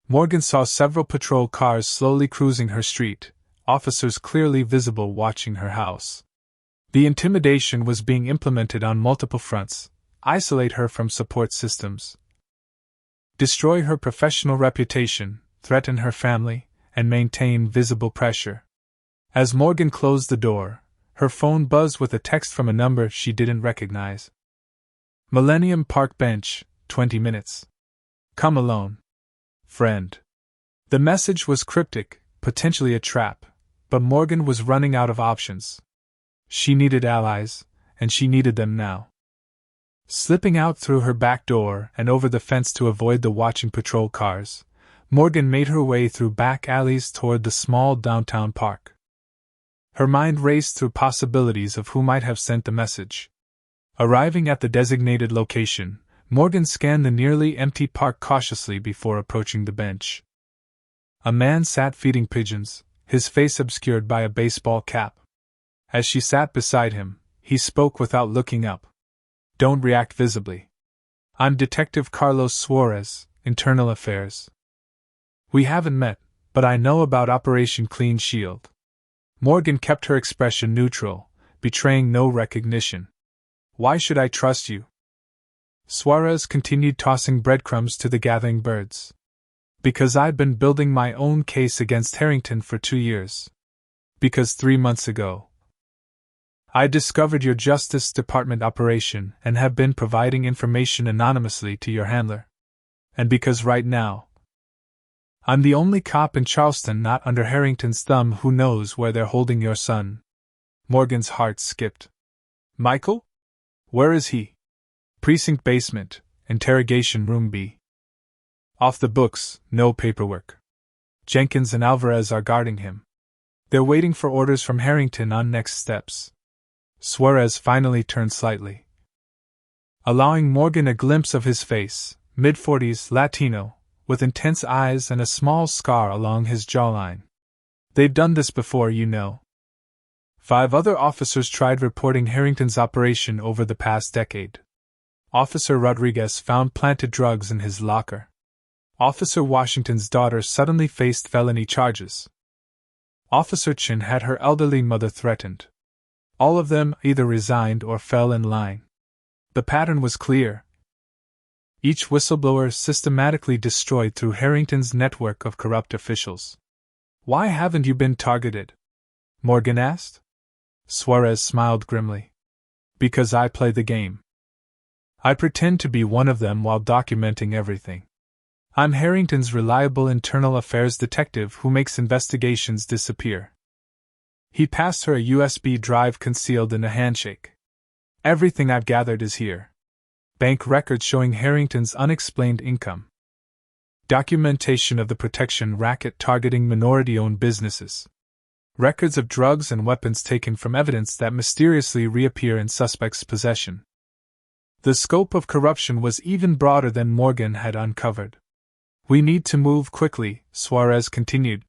Morgan saw several patrol cars slowly cruising her street, officers clearly visible watching her house. The intimidation was being implemented on multiple fronts: isolate her from support systems, destroy her professional reputation, threaten her family, and maintain visible pressure. As Morgan closed the door, her phone buzzed with a text from a number she didn't recognize. Millennium Park Bench, 20 minutes. Come alone. Friend. The message was cryptic, potentially a trap, but Morgan was running out of options. She needed allies, and she needed them now. Slipping out through her back door and over the fence to avoid the watching patrol cars, Morgan made her way through back alleys toward the small downtown park. Her mind raced through possibilities of who might have sent the message. Arriving at the designated location, Morgan scanned the nearly empty park cautiously before approaching the bench. A man sat feeding pigeons, his face obscured by a baseball cap. As she sat beside him, he spoke without looking up. Don't react visibly. I'm Detective Carlos Suarez, Internal Affairs. We haven't met, but I know about Operation Clean Shield. Morgan kept her expression neutral, betraying no recognition. Why should I trust you? Suarez continued tossing breadcrumbs to the gathering birds. Because I'd been building my own case against Harrington for 2 years. Because 3 months ago, I discovered your Justice Department operation and have been providing information anonymously to your handler. And because right now, I'm the only cop in Charleston not under Harrington's thumb who knows where they're holding your son. Morgan's heart skipped. Michael? Where is he? Precinct basement, interrogation room B. Off the books, no paperwork. Jenkins and Alvarez are guarding him. They're waiting for orders from Harrington on next steps. Suarez finally turned slightly, allowing Morgan a glimpse of his face, mid-40s, Latino, with intense eyes and a small scar along his jawline. They've done this before, you know. 5 other officers tried reporting Harrington's operation over the past decade. Officer Rodriguez found planted drugs in his locker. Officer Washington's daughter suddenly faced felony charges. Officer Chin had her elderly mother threatened. All of them either resigned or fell in line. The pattern was clear. each whistleblower systematically destroyed through Harrington's network of corrupt officials. "Why haven't you been targeted?" Morgan asked. Suarez smiled grimly. "Because I play the game. I pretend to be one of them while documenting everything. I'm Harrington's reliable internal affairs detective who makes investigations disappear." He passed her a USB drive concealed in a handshake. "Everything I've gathered is here. Bank records showing Harrington's unexplained income. Documentation of the protection racket targeting minority-owned businesses. Records of drugs and weapons taken from evidence that mysteriously reappear in suspects' possession." The scope of corruption was even broader than Morgan had uncovered. "We need to move quickly," Suarez continued.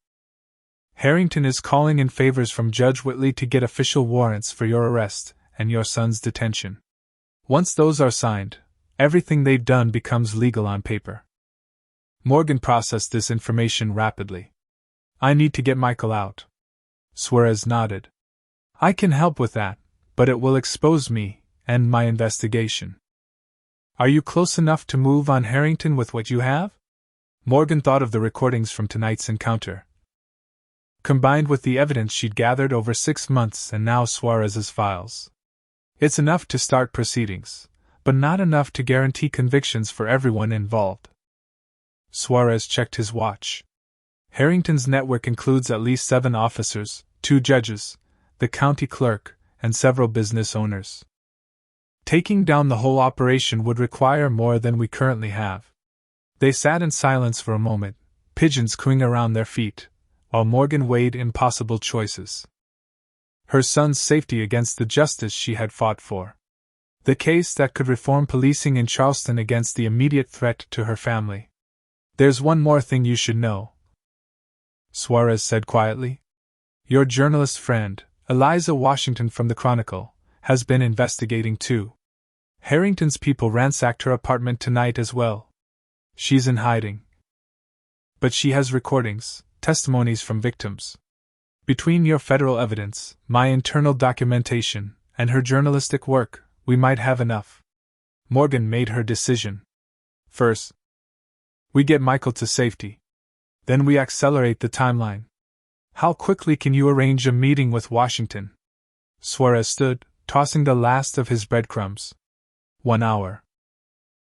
"Harrington is calling in favors from Judge Whitley to get official warrants for your arrest and your son's detention. Once those are signed, everything they've done becomes legal on paper." Morgan processed this information rapidly. "I need to get Michael out." Suarez nodded. "I can help with that, but it will expose me and my investigation." "Are you close enough to move on Harrington with what you have?" Morgan thought of the recordings from tonight's encounter, combined with the evidence she'd gathered over 6 months and now Suarez's files. "It's enough to start proceedings, but not enough to guarantee convictions for everyone involved." Suarez checked his watch. Harrington's network includes at least 7 officers, 2 judges, the county clerk, and several business owners. Taking down the whole operation would require more than we currently have. They sat in silence for a moment, pigeons cooing around their feet, while Morgan weighed impossible choices. Her son's safety against the justice she had fought for. The case that could reform policing in Charleston against the immediate threat to her family. "There's one more thing you should know," Suarez said quietly. "Your journalist friend, Eliza Washington from the Chronicle, has been investigating too. Harrington's people ransacked her apartment tonight as well. She's in hiding. But she has recordings, testimonies from victims. Between your federal evidence, my internal documentation, and her journalistic work, we might have enough." Morgan made her decision. "First, we get Michael to safety. Then we accelerate the timeline. How quickly can you arrange a meeting with Washington?" Suarez stood, tossing the last of his breadcrumbs. 1 hour.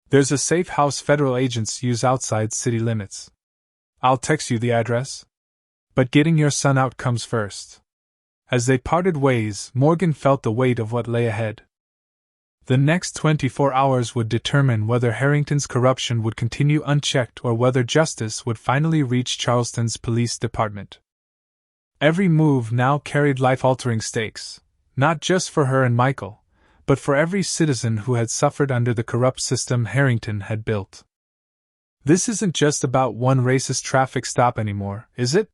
There's a safe house federal agents use outside city limits. I'll text you the address. But getting your son out comes first." As they parted ways, Morgan felt the weight of what lay ahead. The next 24 hours would determine whether Harrington's corruption would continue unchecked or whether justice would finally reach Charleston's police department. Every move now carried life-altering stakes, not just for her and Michael, but for every citizen who had suffered under the corrupt system Harrington had built. This isn't just about one racist traffic stop anymore, is it?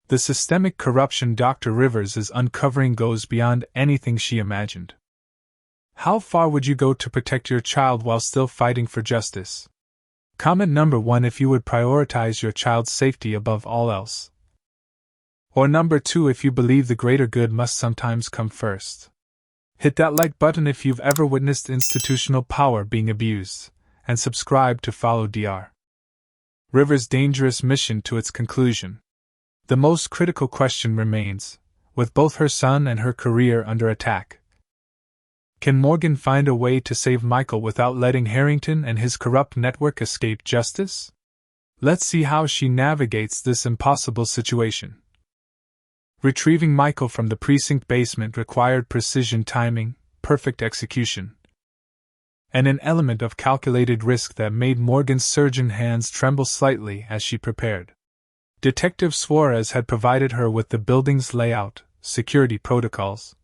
The systemic corruption Dr. Rivers is uncovering goes beyond anything she imagined. How far would you go to protect your child while still fighting for justice? Comment number 1 if you would prioritize your child's safety above all else. Or number 2 if you believe the greater good must sometimes come first. Hit that like button if you've ever witnessed institutional power being abused, and subscribe to follow Dr. Rivers' dangerous mission to its conclusion. The most critical question remains, with both her son and her career under attack. Can Morgan find a way to save Michael without letting Harrington and his corrupt network escape justice? Let's see how she navigates this impossible situation. Retrieving Michael from the precinct basement required precision timing, perfect execution, and an element of calculated risk that made Morgan's surgeon hands tremble slightly as she prepared. Detective Suarez had provided her with the building's layout, security protocols,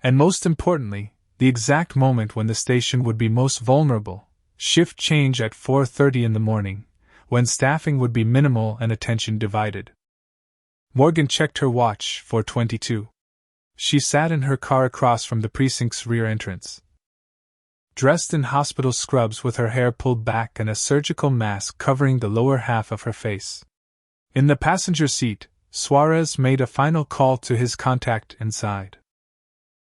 and most importantly, the exact moment when the station would be most vulnerable, shift change at 4:30 in the morning, when staffing would be minimal and attention divided. Morgan checked her watch, 4:22. She sat in her car across from the precinct's rear entrance. Dressed in hospital scrubs with her hair pulled back and a surgical mask covering the lower half of her face. In the passenger seat, Suarez made a final call to his contact inside.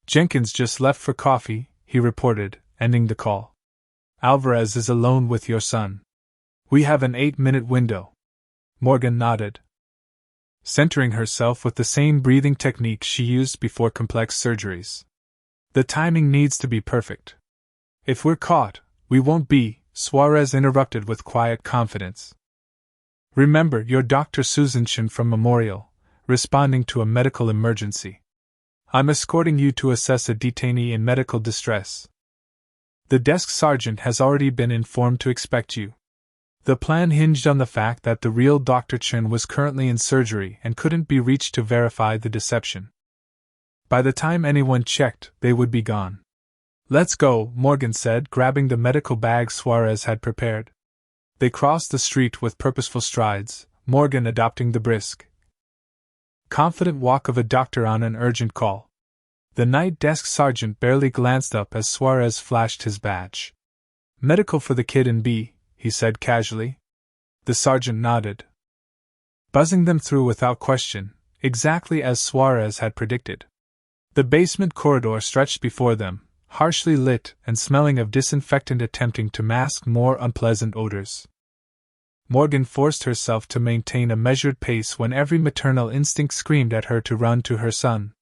"Jenkins just left for coffee," he reported, ending the call. Alvarez is alone with your son. We have an 8-minute window. Morgan nodded, centering herself with the same breathing technique she used before complex surgeries. The timing needs to be perfect. If we're caught, we won't be, Suarez interrupted with quiet confidence. Remember, you're Dr. Susan Chen from Memorial, responding to a medical emergency. I'm escorting you to assess a detainee in medical distress. The desk sergeant has already been informed to expect you. The plan hinged on the fact that the real Dr. Chen was currently in surgery and couldn't be reached to verify the deception. By the time anyone checked, they would be gone. Let's go, Morgan said, grabbing the medical bag Suarez had prepared. They crossed the street with purposeful strides, Morgan adopting the brisk, confident walk of a doctor on an urgent call. The night desk sergeant barely glanced up as Suarez flashed his badge. Medical for the kid in B, he said casually. The sergeant nodded, buzzing them through without question, exactly as Suarez had predicted. The basement corridor stretched before them, harshly lit and smelling of disinfectant attempting to mask more unpleasant odors. Morgan forced herself to maintain a measured pace when every maternal instinct screamed at her to run to her son.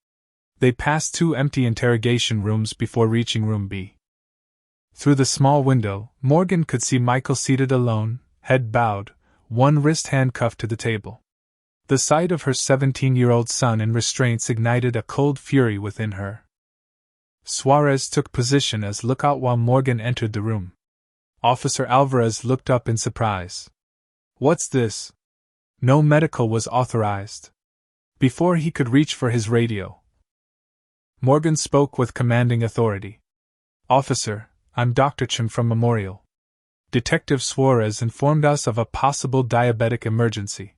They passed 2 empty interrogation rooms before reaching room B. Through the small window, Morgan could see Michael seated alone, head bowed, one wrist handcuffed to the table. The sight of her 17-year-old son in restraints ignited a cold fury within her. Suarez took position as lookout while Morgan entered the room. Officer Alvarez looked up in surprise. What's this? No medical was authorized. Before he could reach for his radio, Morgan spoke with commanding authority. Officer, I'm Dr. Chen from Memorial. Detective Suarez informed us of a possible diabetic emergency.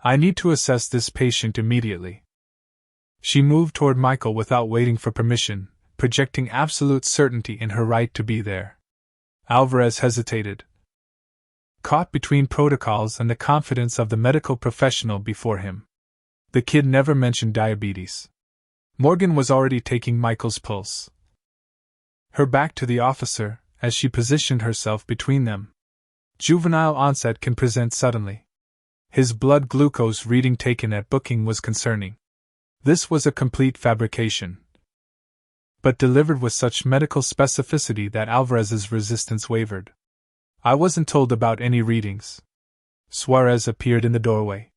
I need to assess this patient immediately. She moved toward Michael without waiting for permission, projecting absolute certainty in her right to be there. Alvarez hesitated, caught between protocols and the confidence of the medical professional before him. The kid never mentioned diabetes. Morgan was already taking Michael's pulse. Her back to the officer, as she positioned herself between them. Juvenile onset can present suddenly. His blood glucose reading taken at booking was concerning. This was a complete fabrication, but delivered with such medical specificity that Alvarez's resistance wavered. I wasn't told about any readings. Suarez appeared in the doorway.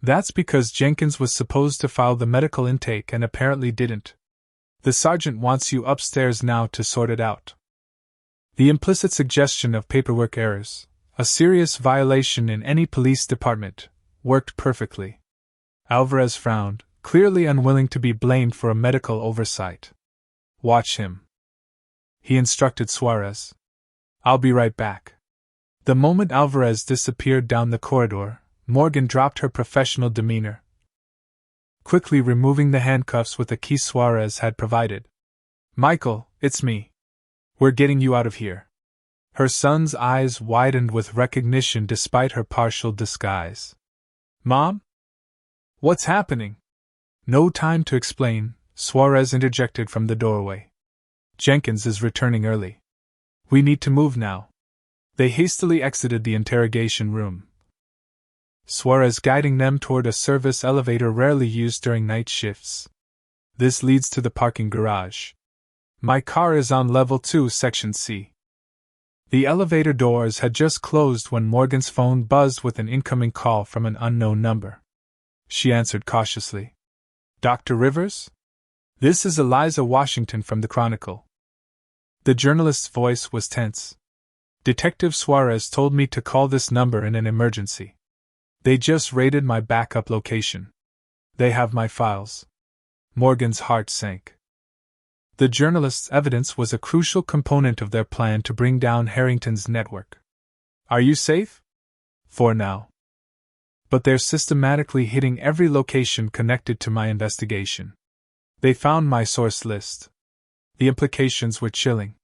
That's because Jenkins was supposed to file the medical intake and apparently didn't. The sergeant wants you upstairs now to sort it out. The implicit suggestion of paperwork errors, a serious violation in any police department, worked perfectly. Alvarez frowned, clearly unwilling to be blamed for a medical oversight. Watch him, he instructed Suarez. I'll be right back. The moment Alvarez disappeared down the corridor, Morgan dropped her professional demeanor, quickly removing the handcuffs with the key Suarez had provided. Michael, it's me. We're getting you out of here. Her son's eyes widened with recognition despite her partial disguise. Mom? What's happening? No time to explain, Suarez interjected from the doorway. Jenkins is returning early. We need to move now. They hastily exited the interrogation room, Suarez guiding them toward a service elevator rarely used during night shifts. This leads to the parking garage. My car is on level 2, section C. The elevator doors had just closed when Morgan's phone buzzed with an incoming call from an unknown number. She answered cautiously. Dr. Rivers? This is Eliza Washington from the Chronicle. The journalist's voice was tense. Detective Suarez told me to call this number in an emergency. They just raided my backup location. They have my files. Morgan's heart sank. The journalist's evidence was a crucial component of their plan to bring down Harrington's network. Are you safe? For now. But they're systematically hitting every location connected to my investigation. They found my source list. The implications were chilling.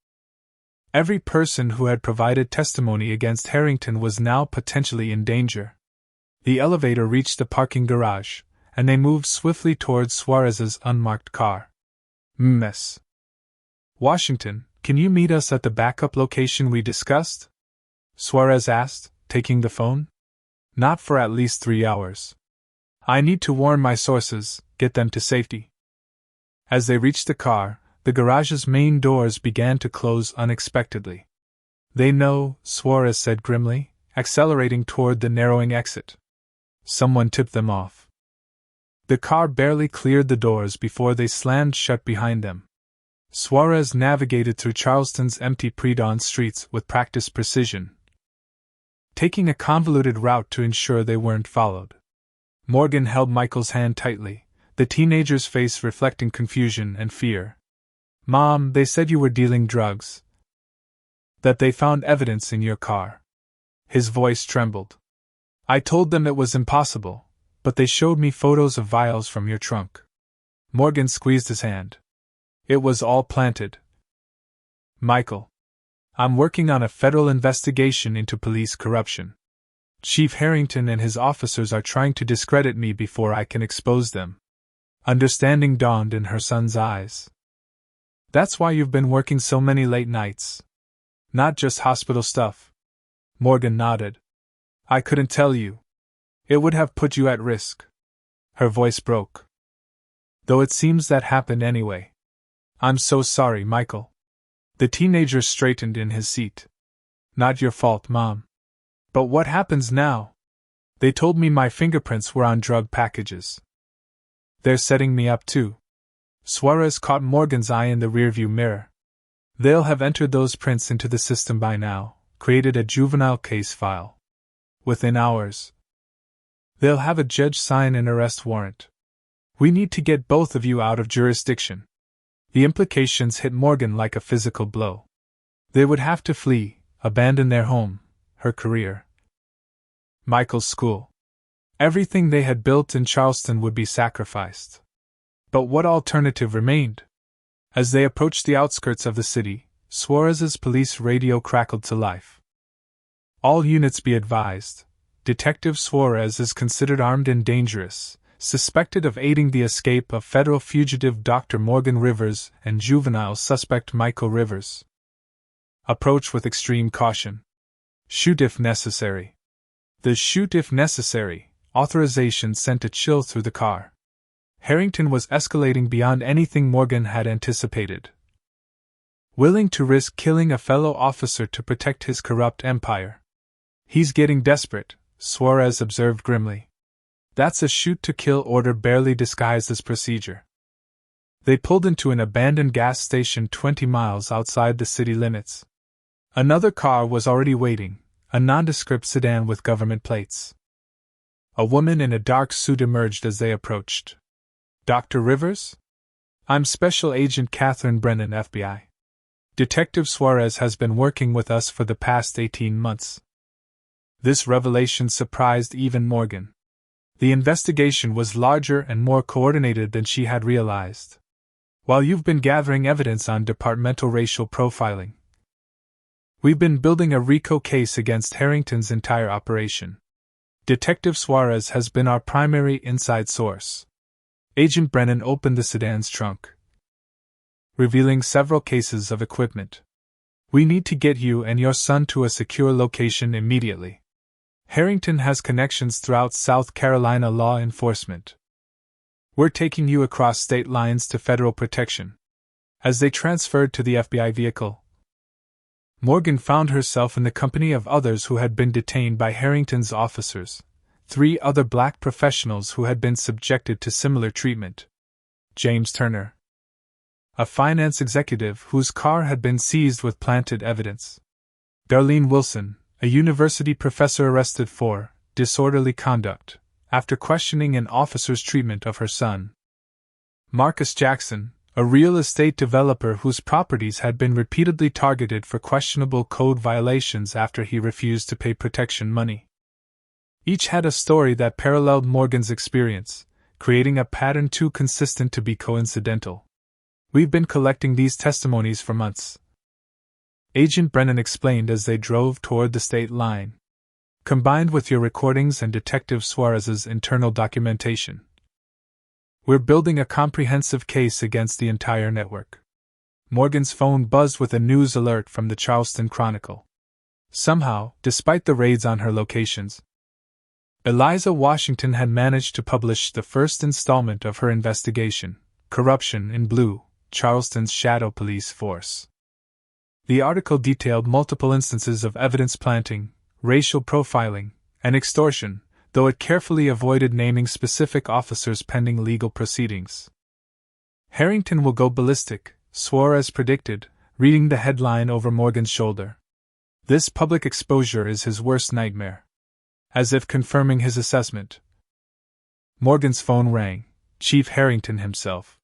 Every person who had provided testimony against Harrington was now potentially in danger. The elevator reached the parking garage, and they moved swiftly towards Suarez's unmarked car. Mess. Washington, Can you meet us at the backup location we discussed? Suarez asked, taking the phone. Not for at least 3 hours. I need to warn my sources, get them to safety. As they reached the car, the garage's main doors began to close unexpectedly. They know, Suarez said grimly, accelerating toward the narrowing exit. Someone tipped them off. The car barely cleared the doors before they slammed shut behind them. Suarez navigated through Charleston's empty pre-dawn streets with practiced precision, taking a convoluted route to ensure they weren't followed. Morgan held Michael's hand tightly, the teenager's face reflecting confusion and fear. Mom, they said you were dealing drugs. That they found evidence in your car. His voice trembled. I told them it was impossible, but they showed me photos of vials from your trunk. Morgan squeezed his hand. It was all planted. Michael. I'm working on a federal investigation into police corruption. Chief Harrington and his officers are trying to discredit me before I can expose them. Understanding dawned in her son's eyes. That's why you've been working so many late nights. Not just hospital stuff. Morgan nodded. I couldn't tell you. It would have put you at risk. Her voice broke. Though it seems that happened anyway. I'm so sorry, Michael. The teenager straightened in his seat. Not your fault, Mom. But what happens now? They told me my fingerprints were on drug packages. They're setting me up too. Suarez caught Morgan's eye in the rearview mirror. They'll have entered those prints into the system by now, created a juvenile case file. Within hours. They'll have a judge sign an arrest warrant. We need to get both of you out of jurisdiction. The implications hit Morgan like a physical blow. They would have to flee, abandon their home, her career. Michael's school. Everything they had built in Charleston would be sacrificed. But what alternative remained? As they approached the outskirts of the city, Suarez's police radio crackled to life. All units be advised. Detective Suarez is considered armed and dangerous, suspected of aiding the escape of federal fugitive Dr. Morgan Rivers and juvenile suspect Michael Rivers. Approach with extreme caution. Shoot if necessary. The shoot if necessary authorization sent a chill through the car. Harrington was escalating beyond anything Morgan had anticipated. Willing to risk killing a fellow officer to protect his corrupt empire. He's getting desperate, Suarez observed grimly. That's a shoot-to-kill order barely disguised as procedure. They pulled into an abandoned gas station 20 miles outside the city limits. Another car was already waiting, a nondescript sedan with government plates. A woman in a dark suit emerged as they approached. Dr. Rivers? I'm Special Agent Catherine Brennan, FBI. Detective Suarez has been working with us for the past 18 months. This revelation surprised even Morgan. The investigation was larger and more coordinated than she had realized. While you've been gathering evidence on departmental racial profiling, we've been building a RICO case against Harrington's entire operation. Detective Suarez has been our primary inside source. Agent Brennan opened the sedan's trunk, revealing several cases of equipment. We need to get you and your son to a secure location immediately. Harrington has connections throughout South Carolina law enforcement. We're taking you across state lines to federal protection. As they transferred to the FBI vehicle, Morgan found herself in the company of others who had been detained by Harrington's officers, 3 other black professionals who had been subjected to similar treatment. James Turner, a finance executive whose car had been seized with planted evidence. Darlene Wilson, a university professor arrested for disorderly conduct after questioning an officer's treatment of her son. Marcus Jackson, a real estate developer whose properties had been repeatedly targeted for questionable code violations after he refused to pay protection money. Each had a story that paralleled Morgan's experience, creating a pattern too consistent to be coincidental. We've been collecting these testimonies for months, Agent Brennan explained as they drove toward the state line. Combined with your recordings and Detective Suarez's internal documentation, we're building a comprehensive case against the entire network. Morgan's phone buzzed with a news alert from the Charleston Chronicle. Somehow, despite the raids on her locations, Eliza Washington had managed to publish the first installment of her investigation, Corruption in Blue, Charleston's Shadow Police Force. The article detailed multiple instances of evidence planting, racial profiling, and extortion, though it carefully avoided naming specific officers pending legal proceedings. Harrington will go ballistic, swore as predicted, reading the headline over Morgan's shoulder. This public exposure is his worst nightmare. As if confirming his assessment, Morgan's phone rang, Chief Harrington himself.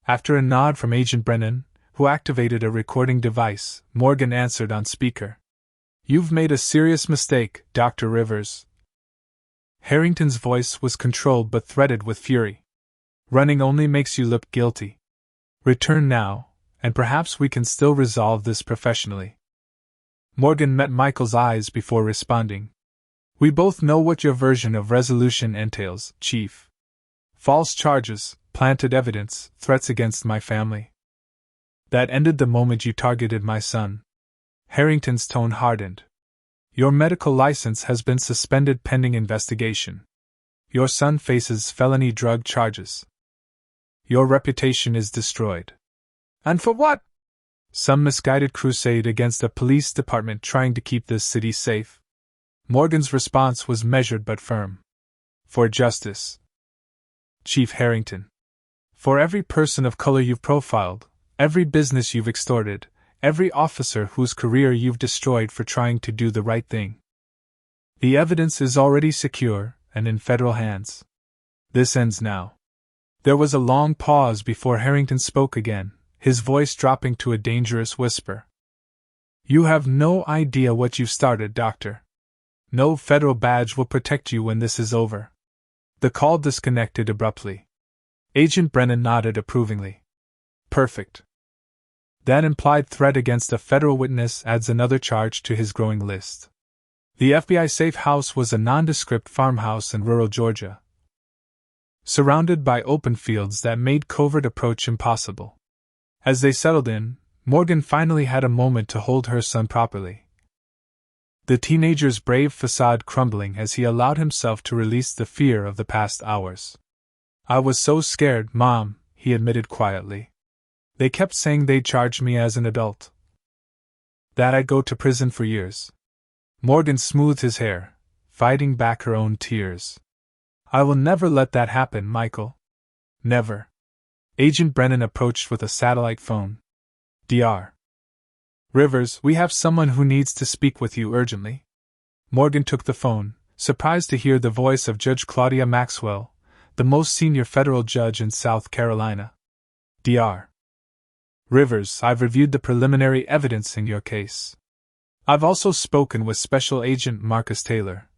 After a nod from Agent Brennan, who activated a recording device, Morgan answered on speaker. "You've made a serious mistake, Dr. Rivers." Harrington's voice was controlled but threaded with fury. "Running only makes you look guilty. Return now, and perhaps we can still resolve this professionally." Morgan met Michael's eyes before responding. "We both know what your version of resolution entails, Chief. False charges, planted evidence, threats against my family. That ended the moment you targeted my son." Harrington's tone hardened. "Your medical license has been suspended pending investigation. Your son faces felony drug charges. Your reputation is destroyed." "And for what?" "Some misguided crusade against a police department trying to keep this city safe." Morgan's response was measured but firm. "For justice, Chief Harrington. For every person of color you've profiled, every business you've extorted, every officer whose career you've destroyed for trying to do the right thing. The evidence is already secure and in federal hands. This ends now." There was a long pause before Harrington spoke again, his voice dropping to a dangerous whisper. "You have no idea what you've started, Doctor. No federal badge will protect you when this is over." The call disconnected abruptly. Agent Brennan nodded approvingly. "Perfect. That implied threat against a federal witness adds another charge to his growing list." The FBI safe house was a nondescript farmhouse in rural Georgia, surrounded by open fields that made covert approach impossible. As they settled in, Morgan finally had a moment to hold her son properly. The teenager's brave facade crumbling as he allowed himself to release the fear of the past hours. "I was so scared, Mom," he admitted quietly. "They kept saying they'd charge me as an adult. That I'd go to prison for years." Morgan smoothed his hair, fighting back her own tears. "I will never let that happen, Michael. Never." Agent Brennan approached with a satellite phone. "Dr. Rivers, we have someone who needs to speak with you urgently." Morgan took the phone, surprised to hear the voice of Judge Claudia Maxwell, the most senior federal judge in South Carolina. "Dr. Rivers, I've reviewed the preliminary evidence in your case. I've also spoken with Special Agent Marcus Taylor,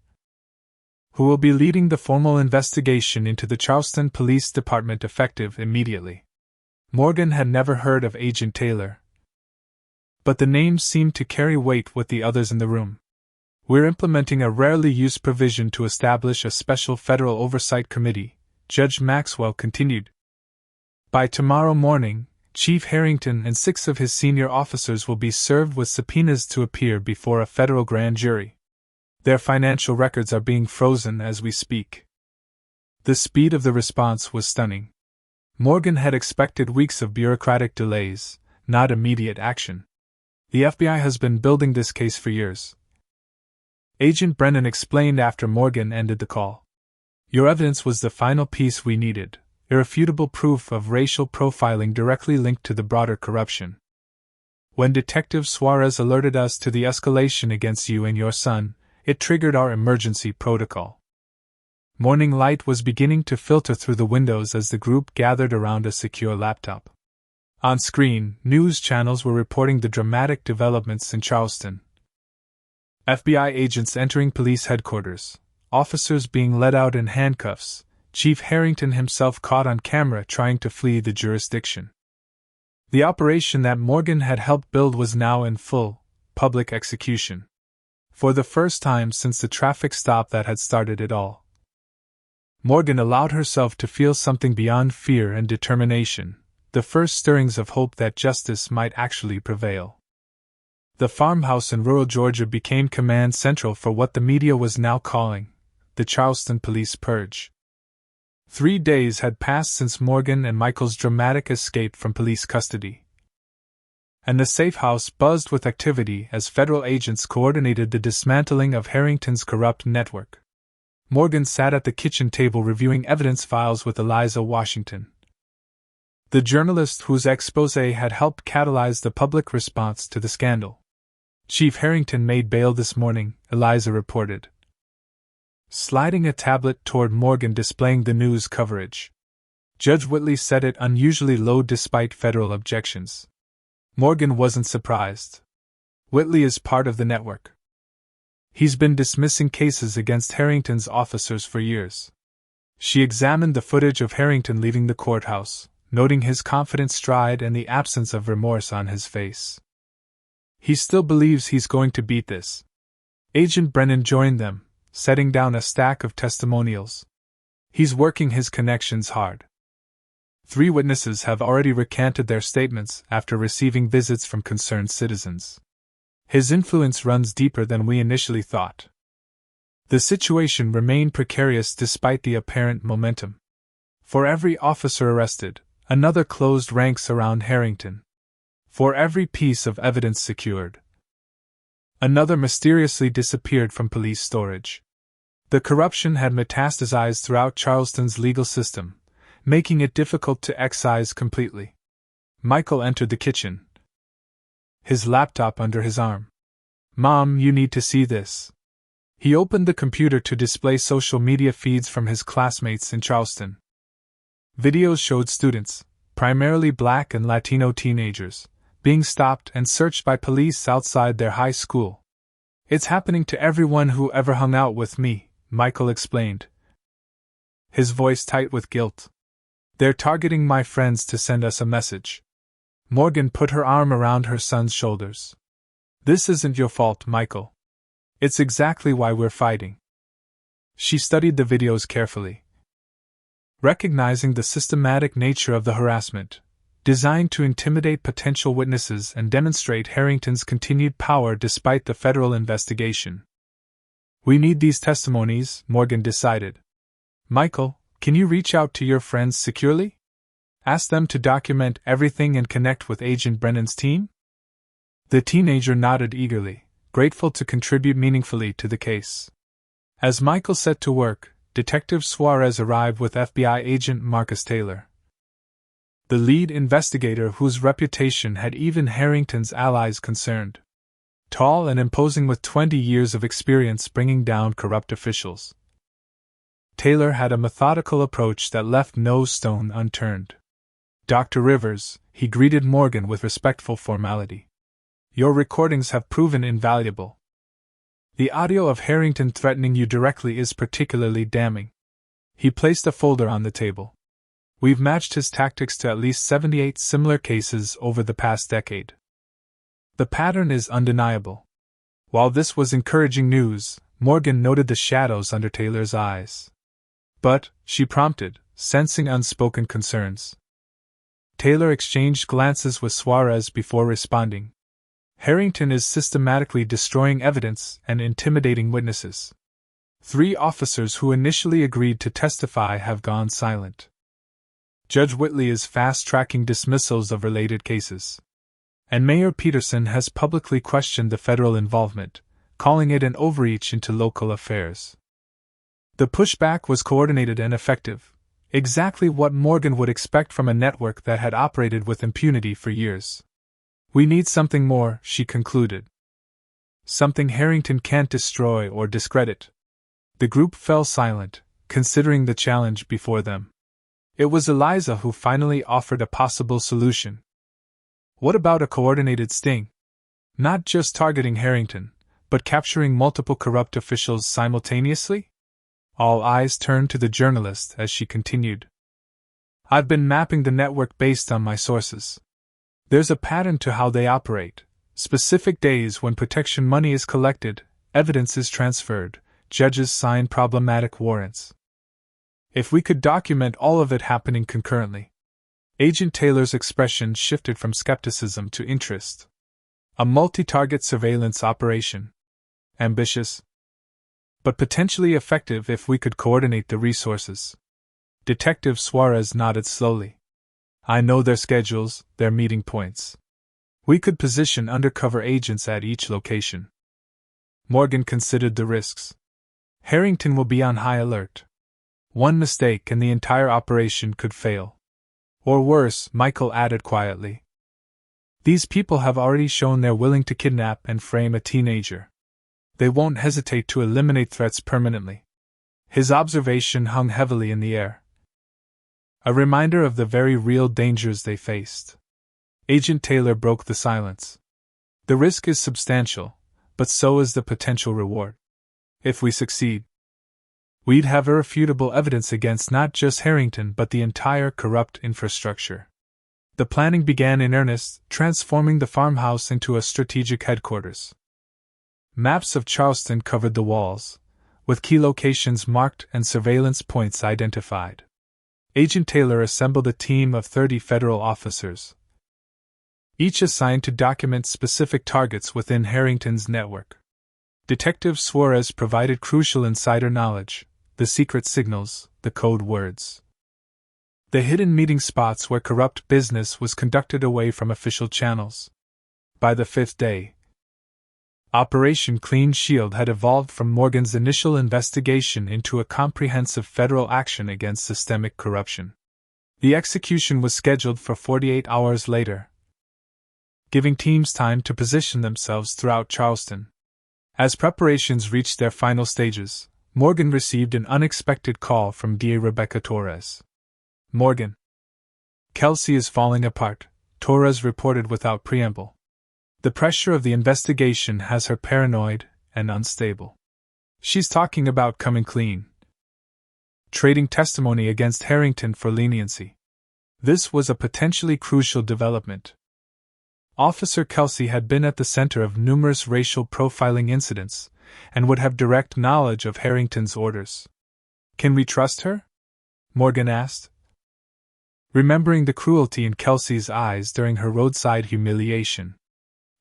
who will be leading the formal investigation into the Charleston Police Department effective immediately." Morgan had never heard of Agent Taylor, but the name seemed to carry weight with the others in the room. "We're implementing a rarely used provision to establish a special federal oversight committee," Judge Maxwell continued. "By tomorrow morning, Chief Harrington and 6 of his senior officers will be served with subpoenas to appear before a federal grand jury. Their financial records are being frozen as we speak." The speed of the response was stunning. Morgan had expected weeks of bureaucratic delays, not immediate action. "The FBI has been building this case for years," Agent Brennan explained after Morgan ended the call. "Your evidence was the final piece we needed, irrefutable proof of racial profiling directly linked to the broader corruption. When Detective Suarez alerted us to the escalation against you and your son, it triggered our emergency protocol." Morning light was beginning to filter through the windows as the group gathered around a secure laptop. On screen, news channels were reporting the dramatic developments in Charleston. FBI agents entering police headquarters, officers being led out in handcuffs, Chief Harrington himself caught on camera trying to flee the jurisdiction. The operation that Morgan had helped build was now in full, public execution. For the first time since the traffic stop that had started it all, Morgan allowed herself to feel something beyond fear and determination, the first stirrings of hope that justice might actually prevail. The farmhouse in rural Georgia became command central for what the media was now calling the Charleston Police Purge. 3 days had passed since Morgan and Michael's dramatic escape from police custody, and the safe house buzzed with activity as federal agents coordinated the dismantling of Harrington's corrupt network. Morgan sat at the kitchen table reviewing evidence files with Eliza Washington, the journalist whose exposé had helped catalyze the public response to the scandal. "Chief Harrington made bail this morning," Eliza reported, sliding a tablet toward Morgan displaying the news coverage. Judge Whitley set it unusually low despite federal objections. Morgan wasn't surprised. Whitley is part of the network. He's been dismissing cases against Harrington's officers for years. She examined the footage of Harrington leaving the courthouse, noting his confident stride and the absence of remorse on his face. He still believes he's going to beat this. Agent Brennan joined them, setting down a stack of testimonials. He's working his connections hard. 3 witnesses have already recanted their statements after receiving visits from concerned citizens. His influence runs deeper than we initially thought. The situation remained precarious despite the apparent momentum. For every officer arrested, another closed ranks around Harrington. For every piece of evidence secured, another mysteriously disappeared from police storage. The corruption had metastasized throughout Charleston's legal system, making it difficult to excise completely. Michael entered the kitchen, his laptop under his arm. "Mom, you need to see this." He opened the computer to display social media feeds from his classmates in Charleston. Videos showed students, primarily Black and Latino teenagers, being stopped and searched by police outside their high school. "It's happening to everyone who ever hung out with me," Michael explained, his voice tight with guilt. "They're targeting my friends to send us a message." Morgan put her arm around her son's shoulders. "This isn't your fault, Michael. It's exactly why we're fighting." She studied the videos carefully, recognizing the systematic nature of the harassment, designed to intimidate potential witnesses and demonstrate Harrington's continued power despite the federal investigation. "We need these testimonies," Morgan decided. "Michael, can you reach out to your friends securely? Ask them to document everything and connect with Agent Brennan's team?" The teenager nodded eagerly, grateful to contribute meaningfully to the case. As Michael set to work, Detective Suarez arrived with FBI agent Marcus Taylor, the lead investigator whose reputation had even Harrington's allies concerned. Tall and imposing with 20 years of experience bringing down corrupt officials, Taylor had a methodical approach that left no stone unturned. "Dr. Rivers," he greeted Morgan with respectful formality, "your recordings have proven invaluable. The audio of Harrington threatening you directly is particularly damning." He placed a folder on the table. "We've matched his tactics to at least 78 similar cases over the past decade. The pattern is undeniable." While this was encouraging news, Morgan noted the shadows under Taylor's eyes. "But," she prompted, sensing unspoken concerns. Taylor exchanged glances with Suarez before responding. "Harrington is systematically destroying evidence and intimidating witnesses. 3 officers who initially agreed to testify have gone silent. Judge Whitley is fast-tracking dismissals of related cases. And Mayor Peterson has publicly questioned the federal involvement, calling it an overreach into local affairs." The pushback was coordinated and effective, exactly what Morgan would expect from a network that had operated with impunity for years. "We need something more," she concluded. "Something Harrington can't destroy or discredit." The group fell silent, considering the challenge before them. It was Eliza who finally offered a possible solution. "What about a coordinated sting? Not just targeting Harrington, but capturing multiple corrupt officials simultaneously?" All eyes turned to the journalist as she continued. "I've been mapping the network based on my sources. There's a pattern to how they operate. Specific days when protection money is collected, evidence is transferred, judges sign problematic warrants. If we could document all of it happening concurrently, Agent Taylor's expression shifted from skepticism to interest. A multi-target surveillance operation. Ambitious, but potentially effective if we could coordinate the resources. Detective Suarez nodded slowly. I know their schedules, their meeting points. We could position undercover agents at each location. Morgan considered the risks. Harrington will be on high alert. One mistake and the entire operation could fail. Or worse, Michael added quietly. These people have already shown they're willing to kidnap and frame a teenager. They won't hesitate to eliminate threats permanently. His observation hung heavily in the air. A reminder of the very real dangers they faced. Agent Taylor broke the silence. The risk is substantial, but so is the potential reward. If we succeed, we'd have irrefutable evidence against not just Harrington but the entire corrupt infrastructure. The planning began in earnest, transforming the farmhouse into a strategic headquarters. Maps of Charleston covered the walls, with key locations marked and surveillance points identified. Agent Taylor assembled a team of 30 federal officers, each assigned to document specific targets within Harrington's network. Detective Suarez provided crucial insider knowledge, the secret signals, the code words. The hidden meeting spots where corrupt business was conducted away from official channels. By the fifth day, Operation Clean Shield had evolved from Morgan's initial investigation into a comprehensive federal action against systemic corruption. The execution was scheduled for 48 hours later, giving teams time to position themselves throughout Charleston. As preparations reached their final stages, Morgan received an unexpected call from DA Rebecca Torres. Morgan. Kelsey is falling apart, Torres reported without preamble. The pressure of the investigation has her paranoid and unstable. She's talking about coming clean, trading testimony against Harrington for leniency. This was a potentially crucial development. Officer Kelsey had been at the center of numerous racial profiling incidents and would have direct knowledge of Harrington's orders. Can we trust her? Morgan asked, remembering the cruelty in Kelsey's eyes during her roadside humiliation.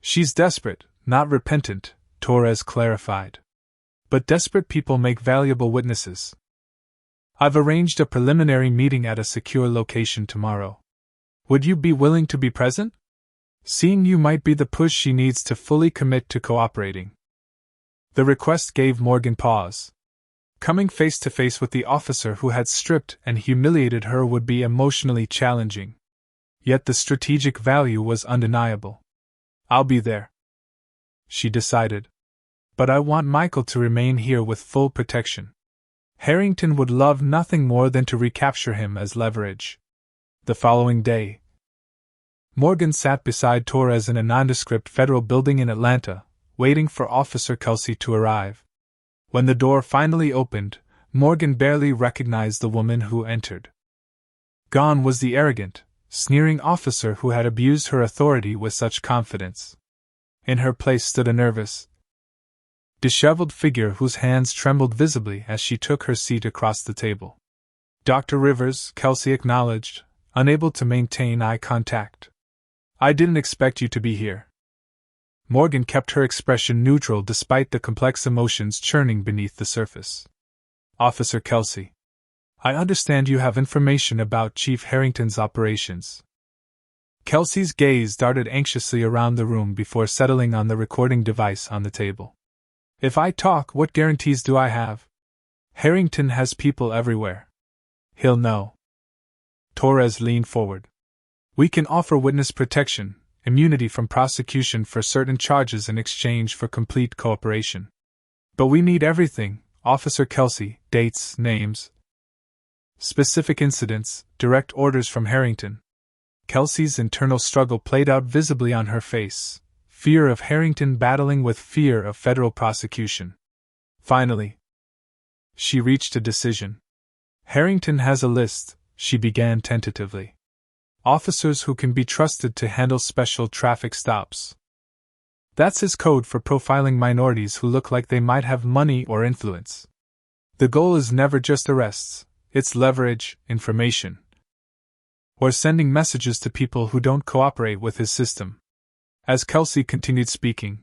She's desperate, not repentant, Torres clarified. But desperate people make valuable witnesses. I've arranged a preliminary meeting at a secure location tomorrow. Would you be willing to be present? Seeing you might be the push she needs to fully commit to cooperating. The request gave Morgan pause. Coming face to face with the officer who had stripped and humiliated her would be emotionally challenging. Yet the strategic value was undeniable. I'll be there, she decided. But I want Michael to remain here with full protection. Harrington would love nothing more than to recapture him as leverage. The following day, Morgan sat beside Torres in a nondescript federal building in Atlanta, waiting for Officer Kelsey to arrive. When the door finally opened, Morgan barely recognized the woman who entered. Gone was the arrogant, sneering officer who had abused her authority with such confidence. In her place stood a nervous, disheveled figure whose hands trembled visibly as she took her seat across the table. Dr. Rivers, Kelsey acknowledged, unable to maintain eye contact. I didn't expect you to be here. Morgan kept her expression neutral despite the complex emotions churning beneath the surface. Officer Kelsey, I understand you have information about Chief Harrington's operations. Kelsey's gaze darted anxiously around the room before settling on the recording device on the table. If I talk, what guarantees do I have? Harrington has people everywhere. He'll know. Torres leaned forward. We can offer witness protection, immunity from prosecution for certain charges in exchange for complete cooperation. But we need everything, Officer Kelsey, dates, names, specific incidents, direct orders from Harrington. Kelsey's internal struggle played out visibly on her face, fear of Harrington battling with fear of federal prosecution. Finally, she reached a decision. Harrington has a list, she began tentatively. Officers who can be trusted to handle special traffic stops. That's his code for profiling minorities who look like they might have money or influence. The goal is never just arrests, it's leverage, information. or sending messages to people who don't cooperate with his system. As Kelsey continued speaking,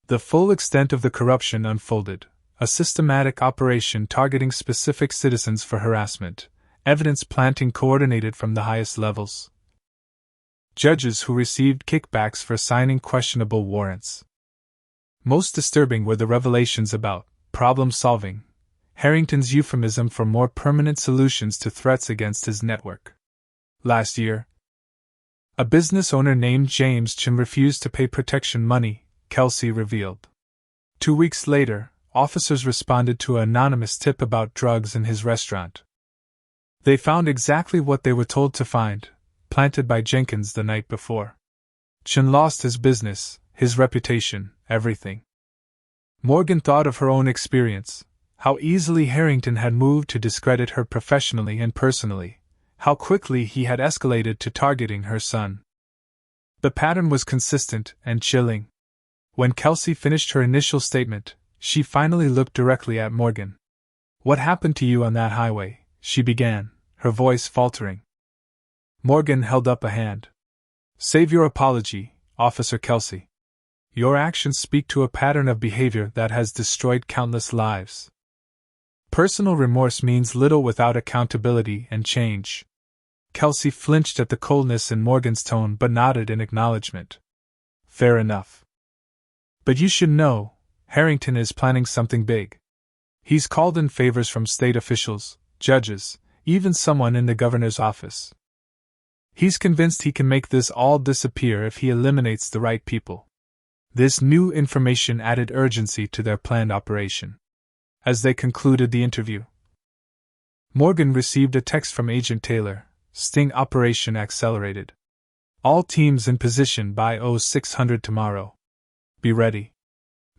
the full extent of the corruption unfolded, a systematic operation targeting specific citizens for harassment, evidence planting coordinated from the highest levels. Judges who received kickbacks for signing questionable warrants. Most disturbing were the revelations about problem solving, Harrington's euphemism for more permanent solutions to threats against his network. Last year, a business owner named James Chim refused to pay protection money, Kelsey revealed. 2 weeks later, officers responded to an anonymous tip about drugs in his restaurant. They found exactly what they were told to find, planted by Jenkins the night before. Chin lost his business, his reputation, everything. Morgan thought of her own experience, how easily Harrington had moved to discredit her professionally and personally, how quickly he had escalated to targeting her son. The pattern was consistent and chilling. When Kelsey finished her initial statement, she finally looked directly at Morgan. "What happened to you on that highway?" she began, her voice faltering. Morgan held up a hand. "Save your apology, Officer Kelsey. Your actions speak to a pattern of behavior that has destroyed countless lives. Personal remorse means little without accountability and change." Kelsey flinched at the coldness in Morgan's tone but nodded in acknowledgement. "Fair enough. But you should know, Harrington is planning something big. He's called in favors from state officials, judges, even someone in the governor's office. He's convinced he can make this all disappear if he eliminates the right people." This new information added urgency to their planned operation. As they concluded the interview, Morgan received a text from Agent Taylor: "Sting operation accelerated. All teams in position by 0600 tomorrow. Be ready."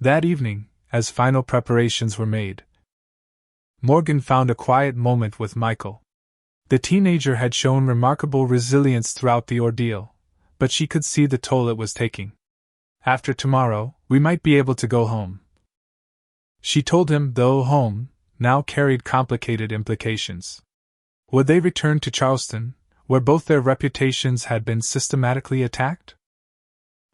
That evening, as final preparations were made, Morgan found a quiet moment with Michael. The teenager had shown remarkable resilience throughout the ordeal, but she could see the toll it was taking. "After tomorrow, we might be able to go home," she told him, though home now carried complicated implications. Would they return to Charleston, where both their reputations had been systematically attacked?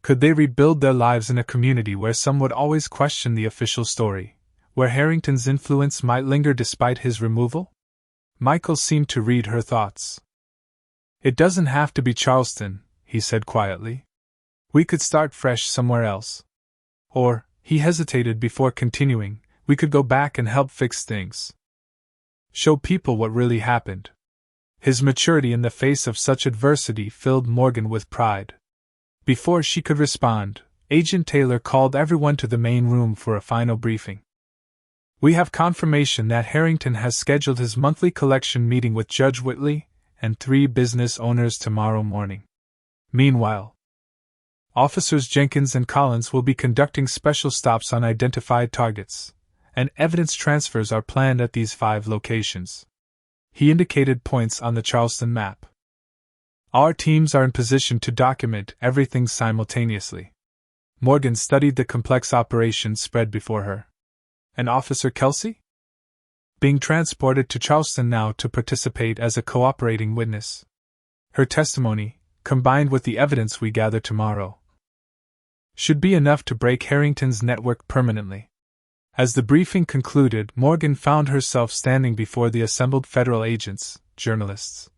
Could they rebuild their lives in a community where some would always question the official story, where Harrington's influence might linger despite his removal? Michael seemed to read her thoughts. "It doesn't have to be Charleston," he said quietly. "We could start fresh somewhere else. Or," he hesitated before continuing, "we could go back and help fix things. Show people what really happened." His maturity in the face of such adversity filled Morgan with pride. Before she could respond, Agent Taylor called everyone to the main room for a final briefing. "We have confirmation that Harrington has scheduled his monthly collection meeting with Judge Whitley and 3 business owners tomorrow morning. Meanwhile, Officers Jenkins and Collins will be conducting special stops on identified targets, and evidence transfers are planned at these 5 locations." He indicated points on the Charleston map. "Our teams are in position to document everything simultaneously." Morgan studied the complex operation spread before her. "And Officer Kelsey?" "Being transported to Charleston now to participate as a cooperating witness. Her testimony, combined with the evidence we gather tomorrow, should be enough to break Harrington's network permanently." As the briefing concluded, Morgan found herself standing before the assembled federal agents, journalists,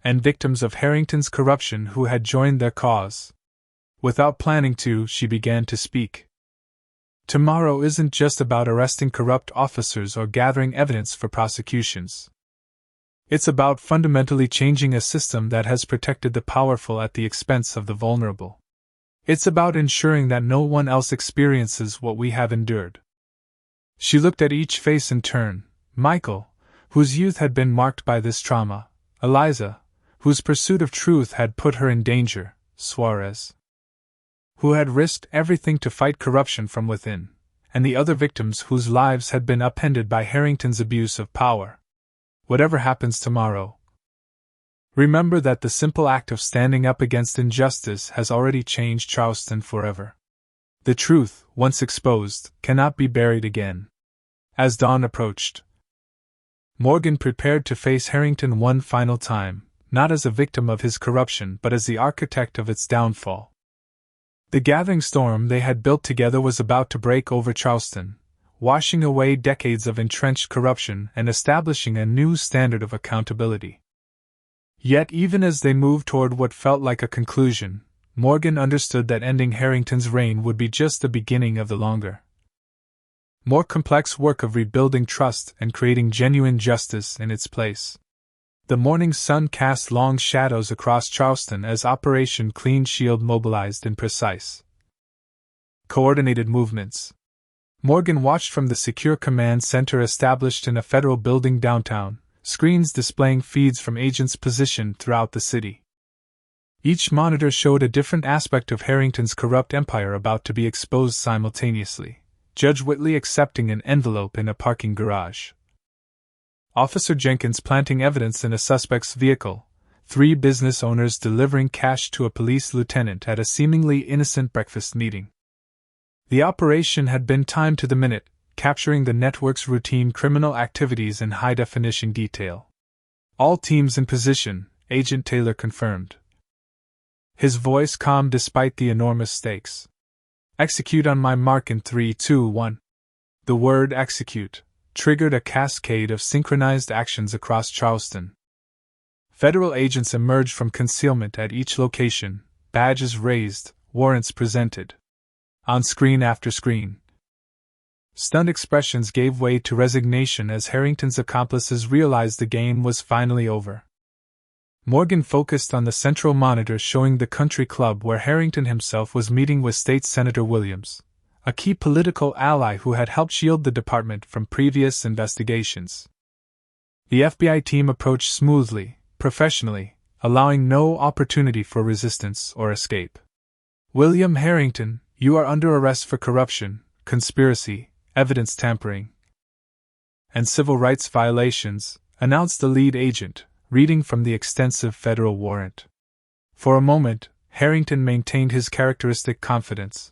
and victims of Harrington's corruption who had joined their cause. Without planning to, she began to speak. "Tomorrow isn't just about arresting corrupt officers or gathering evidence for prosecutions. It's about fundamentally changing a system that has protected the powerful at the expense of the vulnerable. It's about ensuring that no one else experiences what we have endured." She looked at each face in turn: Michael, whose youth had been marked by this trauma; Eliza, whose pursuit of truth had put her in danger; Suarez, who had risked everything to fight corruption from within; and the other victims whose lives had been upended by Harrington's abuse of power. Whatever happens tomorrow, remember that the simple act of standing up against injustice has already changed Charleston forever. The truth, once exposed, cannot be buried again. As dawn approached, Morgan prepared to face Harrington one final time, not as a victim of his corruption but as the architect of its downfall. The gathering storm they had built together was about to break over Charleston, washing away decades of entrenched corruption and establishing a new standard of accountability. Yet even as they moved toward what felt like a conclusion, Morgan understood that ending Harrington's reign would be just the beginning of the longer, more complex work of rebuilding trust and creating genuine justice in its place. The morning sun cast long shadows across Charleston as Operation Clean Shield mobilized in precise, coordinated movements. Morgan watched from the secure command center established in a federal building downtown, screens displaying feeds from agents positioned throughout the city. Each monitor showed a different aspect of Harrington's corrupt empire about to be exposed simultaneously. Judge Whitley accepting an envelope in a parking garage, Officer Jenkins planting evidence in a suspect's vehicle, 3 business owners delivering cash to a police lieutenant at a seemingly innocent breakfast meeting. The operation had been timed to the minute, capturing the network's routine criminal activities in high-definition detail. All teams in position, Agent Taylor confirmed, his voice calm despite the enormous stakes. Execute on my mark in 3, 2, 1. The word execute triggered a cascade of synchronized actions across Charleston. Federal agents emerged from concealment at each location, badges raised, warrants presented. On screen after screen, stunned expressions gave way to resignation as Harrington's accomplices realized the game was finally over. Morgan focused on the central monitor showing the country club where Harrington himself was meeting with State Senator Williams, a key political ally who had helped shield the department from previous investigations. The FBI team approached smoothly, professionally, allowing no opportunity for resistance or escape. William Harrington, you are under arrest for corruption, conspiracy, evidence tampering, and civil rights violations, announced the lead agent, reading from the extensive federal warrant. For a moment, Harrington maintained his characteristic confidence,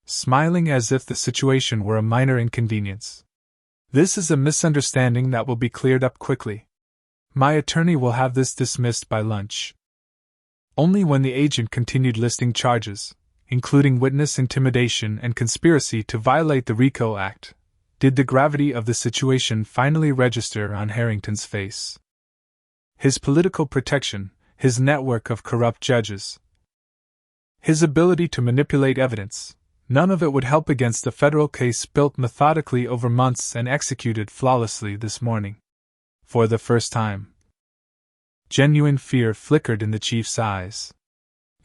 smiling as if the situation were a minor inconvenience. This is a misunderstanding that will be cleared up quickly. My attorney will have this dismissed by lunch. Only when the agent continued listing charges, including witness intimidation and conspiracy to violate the RICO Act, did the gravity of the situation finally register on Harrington's face. His political protection, his network of corrupt judges, his ability to manipulate evidence, none of it would help against a federal case built methodically over months and executed flawlessly this morning. For the first time, genuine fear flickered in the chief's eyes.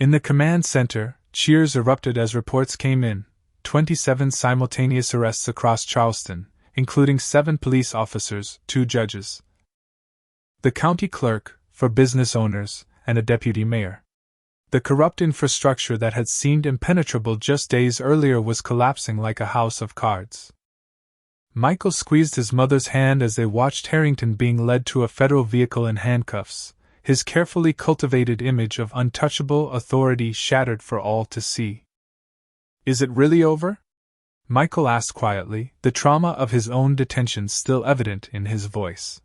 In the command center, cheers erupted as reports came in, 27 simultaneous arrests across Charleston, including 7 police officers, 2 judges, the county clerk, 4 business owners, and a deputy mayor. The corrupt infrastructure that had seemed impenetrable just days earlier was collapsing like a house of cards. Michael squeezed his mother's hand as they watched Harrington being led to a federal vehicle in handcuffs, his carefully cultivated image of untouchable authority shattered for all to see. Is it really over? Michael asked quietly, the trauma of his own detention still evident in his voice.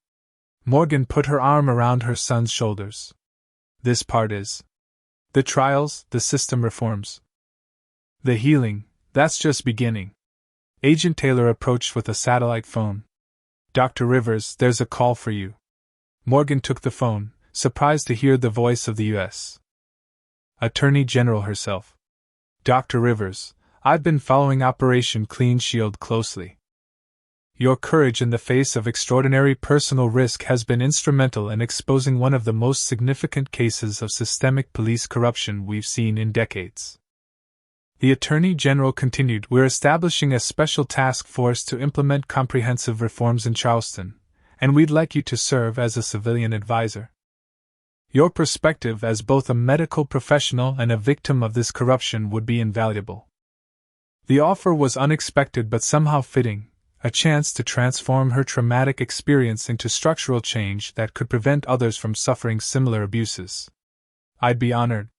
Morgan put her arm around her son's shoulders. This part is. The trials, the system reforms. The healing, that's just beginning. Agent Taylor approached with a satellite phone. Dr. Rivers, there's a call for you. Morgan took the phone, surprised to hear the voice of the U.S. Attorney General herself. Dr. Rivers, I've been following Operation Clean Shield closely. Your courage in the face of extraordinary personal risk has been instrumental in exposing one of the most significant cases of systemic police corruption we've seen in decades. The Attorney General continued, we're establishing a special task force to implement comprehensive reforms in Charleston, and we'd like you to serve as a civilian advisor. Your perspective as both a medical professional and a victim of this corruption would be invaluable. The offer was unexpected but somehow fitting, a chance to transform her traumatic experience into structural change that could prevent others from suffering similar abuses. I'd be honored,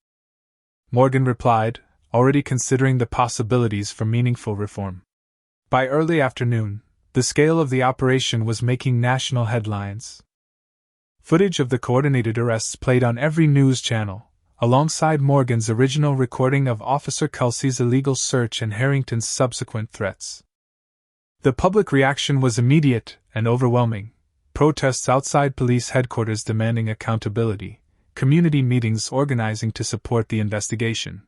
Morgan replied, already considering the possibilities for meaningful reform. By early afternoon, the scale of the operation was making national headlines. Footage of the coordinated arrests played on every news channel, alongside Morgan's original recording of Officer Kelsey's illegal search and Harrington's subsequent threats. The public reaction was immediate and overwhelming. Protests outside police headquarters demanding accountability, community meetings organizing to support the investigation.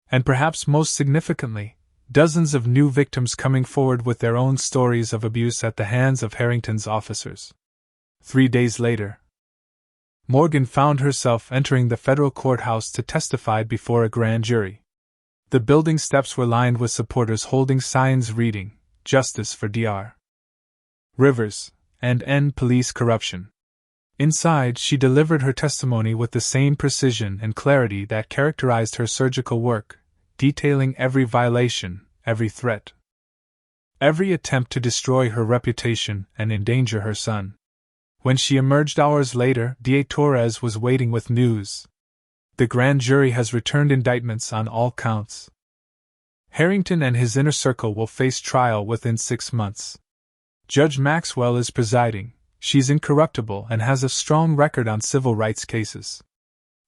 And perhaps most significantly, dozens of new victims coming forward with their own stories of abuse at the hands of Harrington's officers. 3 days later, Morgan found herself entering the federal courthouse to testify before a grand jury. The building steps were lined with supporters holding signs reading, "Justice for Dr. Rivers," and "End Police Corruption." Inside, she delivered her testimony with the same precision and clarity that characterized her surgical work, detailing every violation, every threat, every attempt to destroy her reputation and endanger her son. When she emerged hours later, D.A. Torres was waiting with news. The grand jury has returned indictments on all counts. Harrington and his inner circle will face trial within 6 months. Judge Maxwell is presiding. She's incorruptible and has a strong record on civil rights cases.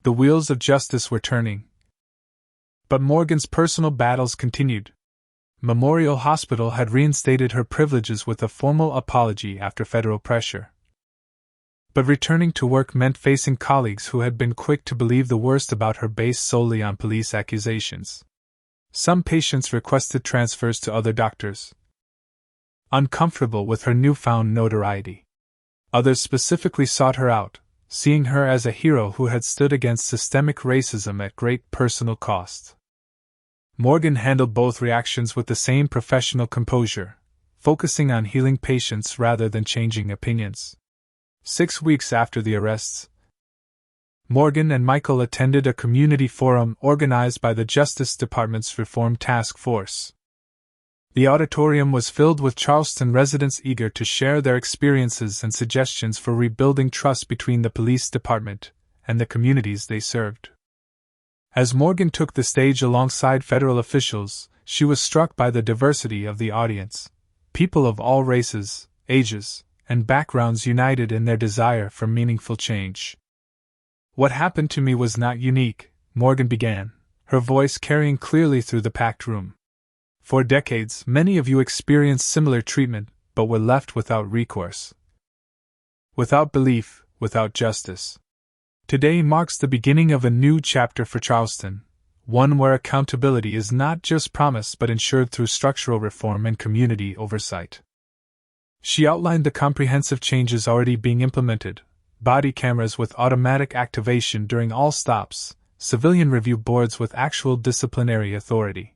The wheels of justice were turning. But Morgan's personal battles continued. Memorial Hospital had reinstated her privileges with a formal apology after federal pressure. But returning to work meant facing colleagues who had been quick to believe the worst about her based solely on police accusations. Some patients requested transfers to other doctors, uncomfortable with her newfound notoriety. Others specifically sought her out, seeing her as a hero who had stood against systemic racism at great personal cost. Morgan handled both reactions with the same professional composure, focusing on healing patients rather than changing opinions. 6 weeks after the arrests, Morgan and Michael attended a community forum organized by the Justice Department's Reform Task Force. The auditorium was filled with Charleston residents eager to share their experiences and suggestions for rebuilding trust between the police department and the communities they served. As Morgan took the stage alongside federal officials, she was struck by the diversity of the audience. People of all races, ages, and backgrounds united in their desire for meaningful change. "What happened to me was not unique," Morgan began, her voice carrying clearly through the packed room. "For decades, many of you experienced similar treatment, but were left without recourse, without belief, without justice. Today marks the beginning of a new chapter for Charleston, one where accountability is not just promised but ensured through structural reform and community oversight." She outlined the comprehensive changes already being implemented: body cameras with automatic activation during all stops, civilian review boards with actual disciplinary authority,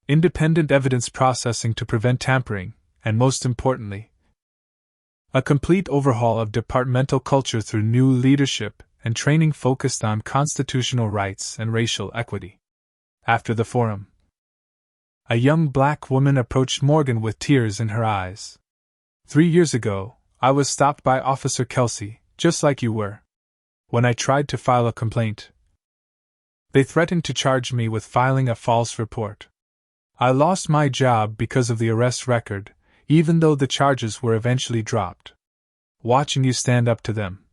independent evidence processing to prevent tampering, and most importantly, a complete overhaul of departmental culture through new leadership and training focused on constitutional rights and racial equity. After the forum, a young black woman approached Morgan with tears in her eyes. 3 years ago, I was stopped by Officer Kelsey, just like you were. When I tried to file a complaint, they threatened to charge me with filing a false report. I lost my job because of the arrest record, even though the charges were eventually dropped. Watching you stand up to them,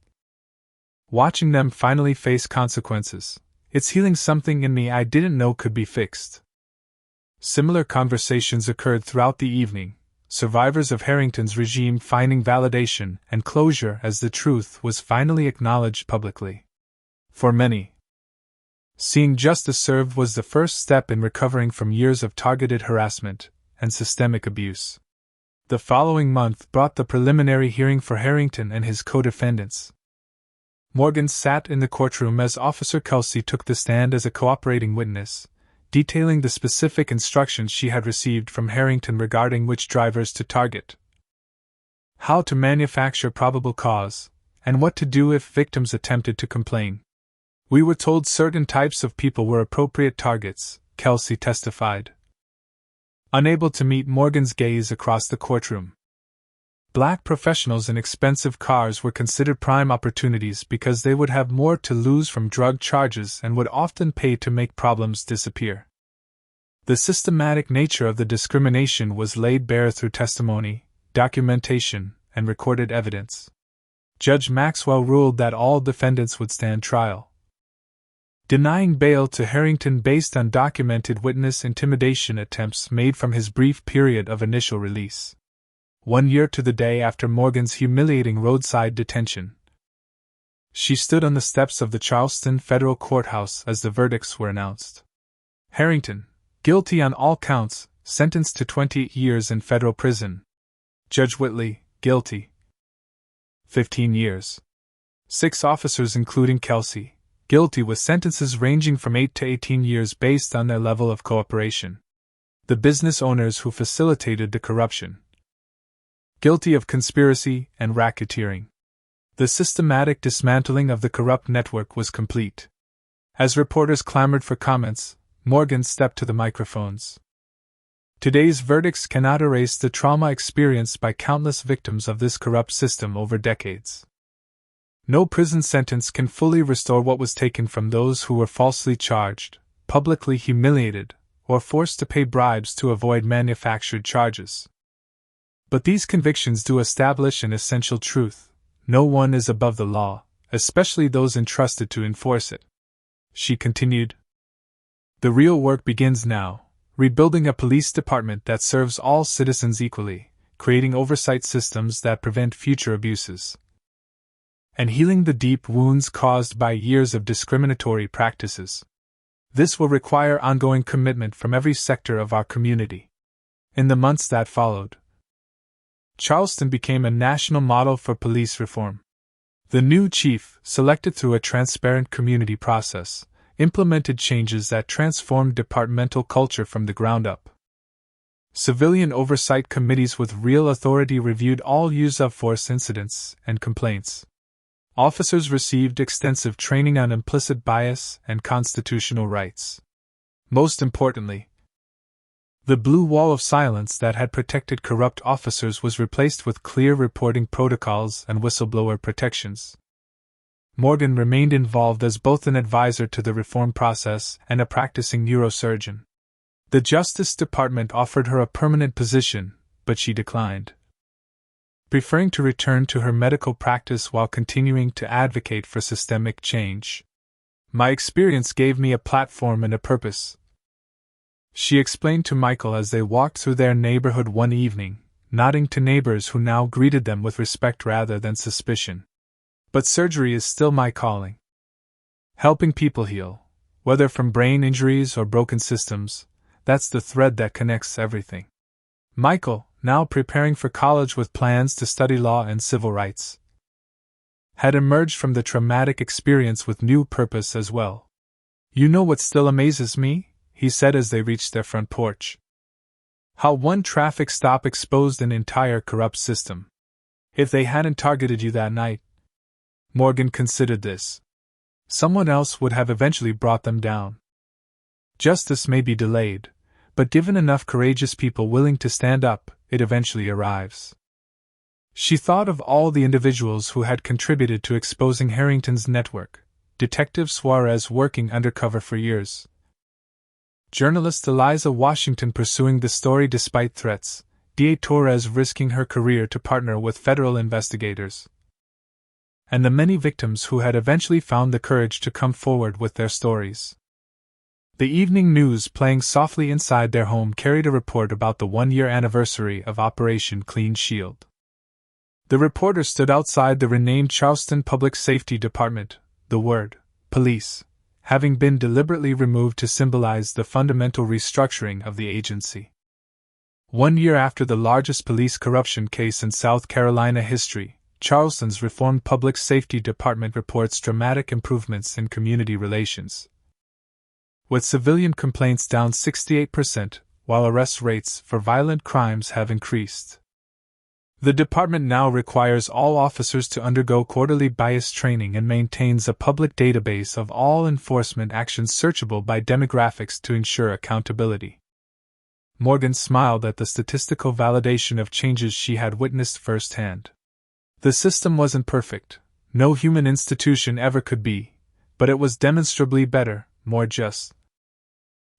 watching them finally face consequences, it's healing something in me I didn't know could be fixed. Similar conversations occurred throughout the evening, survivors of Harrington's regime finding validation and closure as the truth was finally acknowledged publicly. For many, seeing justice served was the first step in recovering from years of targeted harassment and systemic abuse. The following month brought the preliminary hearing for Harrington and his co-defendants. Morgan sat in the courtroom as Officer Kelsey took the stand as a cooperating witness, detailing the specific instructions she had received from Harrington regarding which drivers to target, how to manufacture probable cause, and what to do if victims attempted to complain. "We were told certain types of people were appropriate targets," Kelsey testified, unable to meet Morgan's gaze across the courtroom. Black professionals in expensive cars were considered prime opportunities because they would have more to lose from drug charges and would often pay to make problems disappear. The systematic nature of the discrimination was laid bare through testimony, documentation, and recorded evidence. Judge Maxwell ruled that all defendants would stand trial, denying bail to Harrington based on documented witness intimidation attempts made from his brief period of initial release. 1 year to the day after Morgan's humiliating roadside detention, she stood on the steps of the Charleston Federal Courthouse as the verdicts were announced. Harrington, guilty on all counts, sentenced to 20 years in federal prison. Judge Whitley, guilty, 15 years. 6 officers including Kelsey, guilty with sentences ranging from 8 to 18 years based on their level of cooperation. The business owners who facilitated the corruption, guilty of conspiracy and racketeering. The systematic dismantling of the corrupt network was complete. As reporters clamored for comments, Morgan stepped to the microphones. Today's verdicts cannot erase the trauma experienced by countless victims of this corrupt system over decades. No prison sentence can fully restore what was taken from those who were falsely charged, publicly humiliated, or forced to pay bribes to avoid manufactured charges. But these convictions do establish an essential truth: no one is above the law, especially those entrusted to enforce it. She continued. The real work begins now, rebuilding a police department that serves all citizens equally, creating oversight systems that prevent future abuses, and healing the deep wounds caused by years of discriminatory practices. This will require ongoing commitment from every sector of our community. In the months that followed, Charleston became a national model for police reform. The new chief, selected through a transparent community process, implemented changes that transformed departmental culture from the ground up. Civilian oversight committees with real authority reviewed all use of force incidents and complaints. Officers received extensive training on implicit bias and constitutional rights. Most importantly, the blue wall of silence that had protected corrupt officers was replaced with clear reporting protocols and whistleblower protections. Morgan remained involved as both an advisor to the reform process and a practicing neurosurgeon. The Justice Department offered her a permanent position, but she declined, preferring to return to her medical practice while continuing to advocate for systemic change. My experience gave me a platform and a purpose, she explained to Michael as they walked through their neighborhood one evening, nodding to neighbors who now greeted them with respect rather than suspicion. But surgery is still my calling. Helping people heal, whether from brain injuries or broken systems, that's the thread that connects everything. Michael, now preparing for college with plans to study law and civil rights, had emerged from the traumatic experience with new purpose as well. You know what still amazes me? He said as they reached their front porch. How one traffic stop exposed an entire corrupt system. If they hadn't targeted you that night, Morgan considered this, someone else would have eventually brought them down. Justice may be delayed, but given enough courageous people willing to stand up, it eventually arrives. She thought of all the individuals who had contributed to exposing Harrington's network: Detective Suarez working undercover for years, journalist Eliza Washington pursuing the story despite threats, D.A. Torres risking her career to partner with federal investigators, and the many victims who had eventually found the courage to come forward with their stories. The evening news playing softly inside their home carried a report about the 1-year anniversary of Operation Clean Shield. The reporter stood outside the renamed Charleston Public Safety Department, the word police having been deliberately removed to symbolize the fundamental restructuring of the agency. 1 year after the largest police corruption case in South Carolina history, Charleston's reformed Public Safety Department reports dramatic improvements in community relations, with civilian complaints down 68%, while arrest rates for violent crimes have increased. The department now requires all officers to undergo quarterly bias training and maintains a public database of all enforcement actions searchable by demographics to ensure accountability. Morgan smiled at the statistical validation of changes she had witnessed firsthand. The system wasn't perfect, no human institution ever could be, but it was demonstrably better, more just,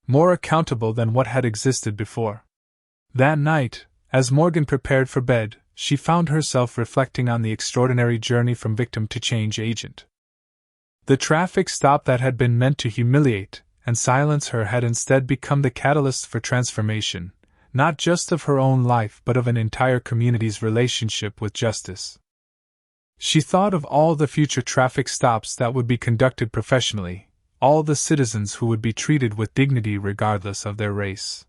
more accountable than what had existed before. That night, as Morgan prepared for bed, she found herself reflecting on the extraordinary journey from victim to change agent. The traffic stop that had been meant to humiliate and silence her had instead become the catalyst for transformation, not just of her own life but of an entire community's relationship with justice. She thought of all the future traffic stops that would be conducted professionally, all the citizens who would be treated with dignity regardless of their race.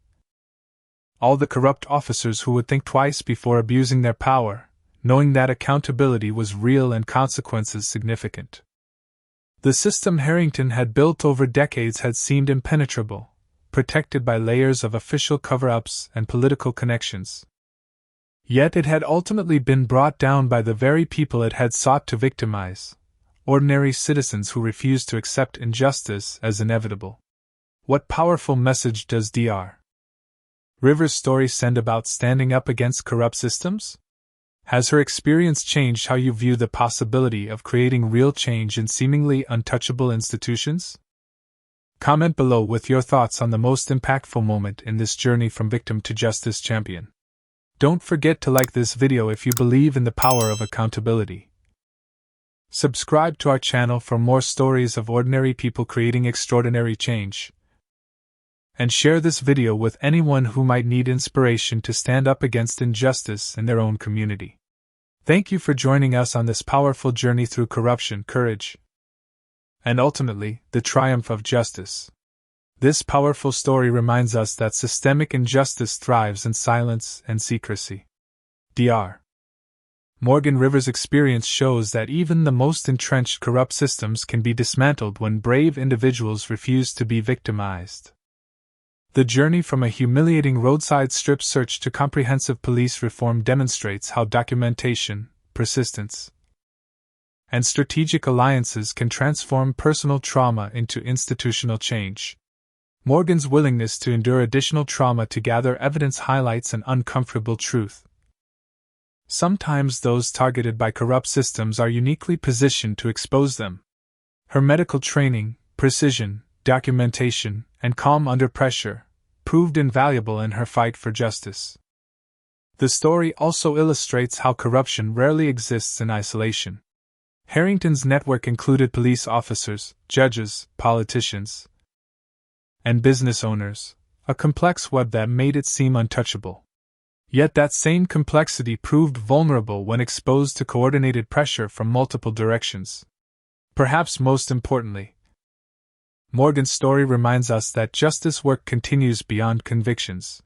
All the corrupt officers who would think twice before abusing their power, knowing that accountability was real and consequences significant. The system Harrington had built over decades had seemed impenetrable, protected by layers of official cover-ups and political connections. Yet it had ultimately been brought down by the very people it had sought to victimize, ordinary citizens who refused to accept injustice as inevitable. What powerful message does Dr. Rivers' story send about standing up against corrupt systems? Has her experience changed how you view the possibility of creating real change in seemingly untouchable institutions? Comment below with your thoughts on the most impactful moment in this journey from victim to justice champion. Don't forget to like this video if you believe in the power of accountability. Subscribe to our channel for more stories of ordinary people creating extraordinary change. And share this video with anyone who might need inspiration to stand up against injustice in their own community. Thank you for joining us on this powerful journey through corruption, courage, and ultimately, the triumph of justice. This powerful story reminds us that systemic injustice thrives in silence and secrecy. Dr. Morgan Rivers' experience shows that even the most entrenched corrupt systems can be dismantled when brave individuals refuse to be victimized. The journey from a humiliating roadside strip search to comprehensive police reform demonstrates how documentation, persistence, and strategic alliances can transform personal trauma into institutional change. Morgan's willingness to endure additional trauma to gather evidence highlights an uncomfortable truth. Sometimes those targeted by corrupt systems are uniquely positioned to expose them. Her medical training, precision, documentation, and calm under pressure proved invaluable in her fight for justice. The story also illustrates how corruption rarely exists in isolation. Harrington's network included police officers, judges, politicians, and business owners, a complex web that made it seem untouchable. Yet that same complexity proved vulnerable when exposed to coordinated pressure from multiple directions. Perhaps most importantly, Morgan's story reminds us that justice work continues beyond convictions.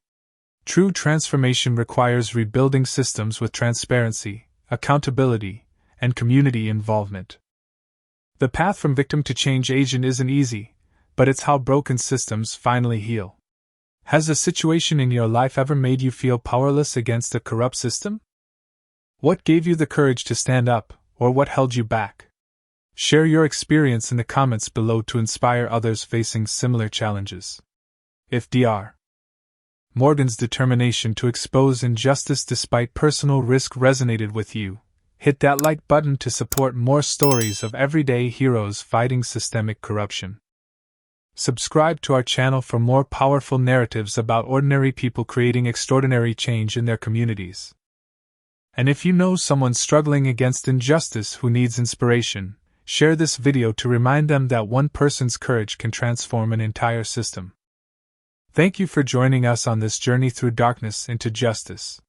True transformation requires rebuilding systems with transparency, accountability, and community involvement. The path from victim to change agent isn't easy, but it's how broken systems finally heal. Has a situation in your life ever made you feel powerless against a corrupt system? What gave you the courage to stand up, or what held you back? Share your experience in the comments below to inspire others facing similar challenges. If Dr. Morgan's determination to expose injustice despite personal risk resonated with you, hit that like button to support more stories of everyday heroes fighting systemic corruption. Subscribe to our channel for more powerful narratives about ordinary people creating extraordinary change in their communities. And if you know someone struggling against injustice who needs inspiration, share this video to remind them that one person's courage can transform an entire system. Thank you for joining us on this journey through darkness into justice.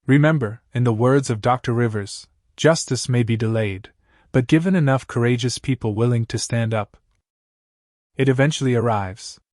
Remember, in the words of Dr. Rivers, justice may be delayed, but given enough courageous people willing to stand up, it eventually arrives.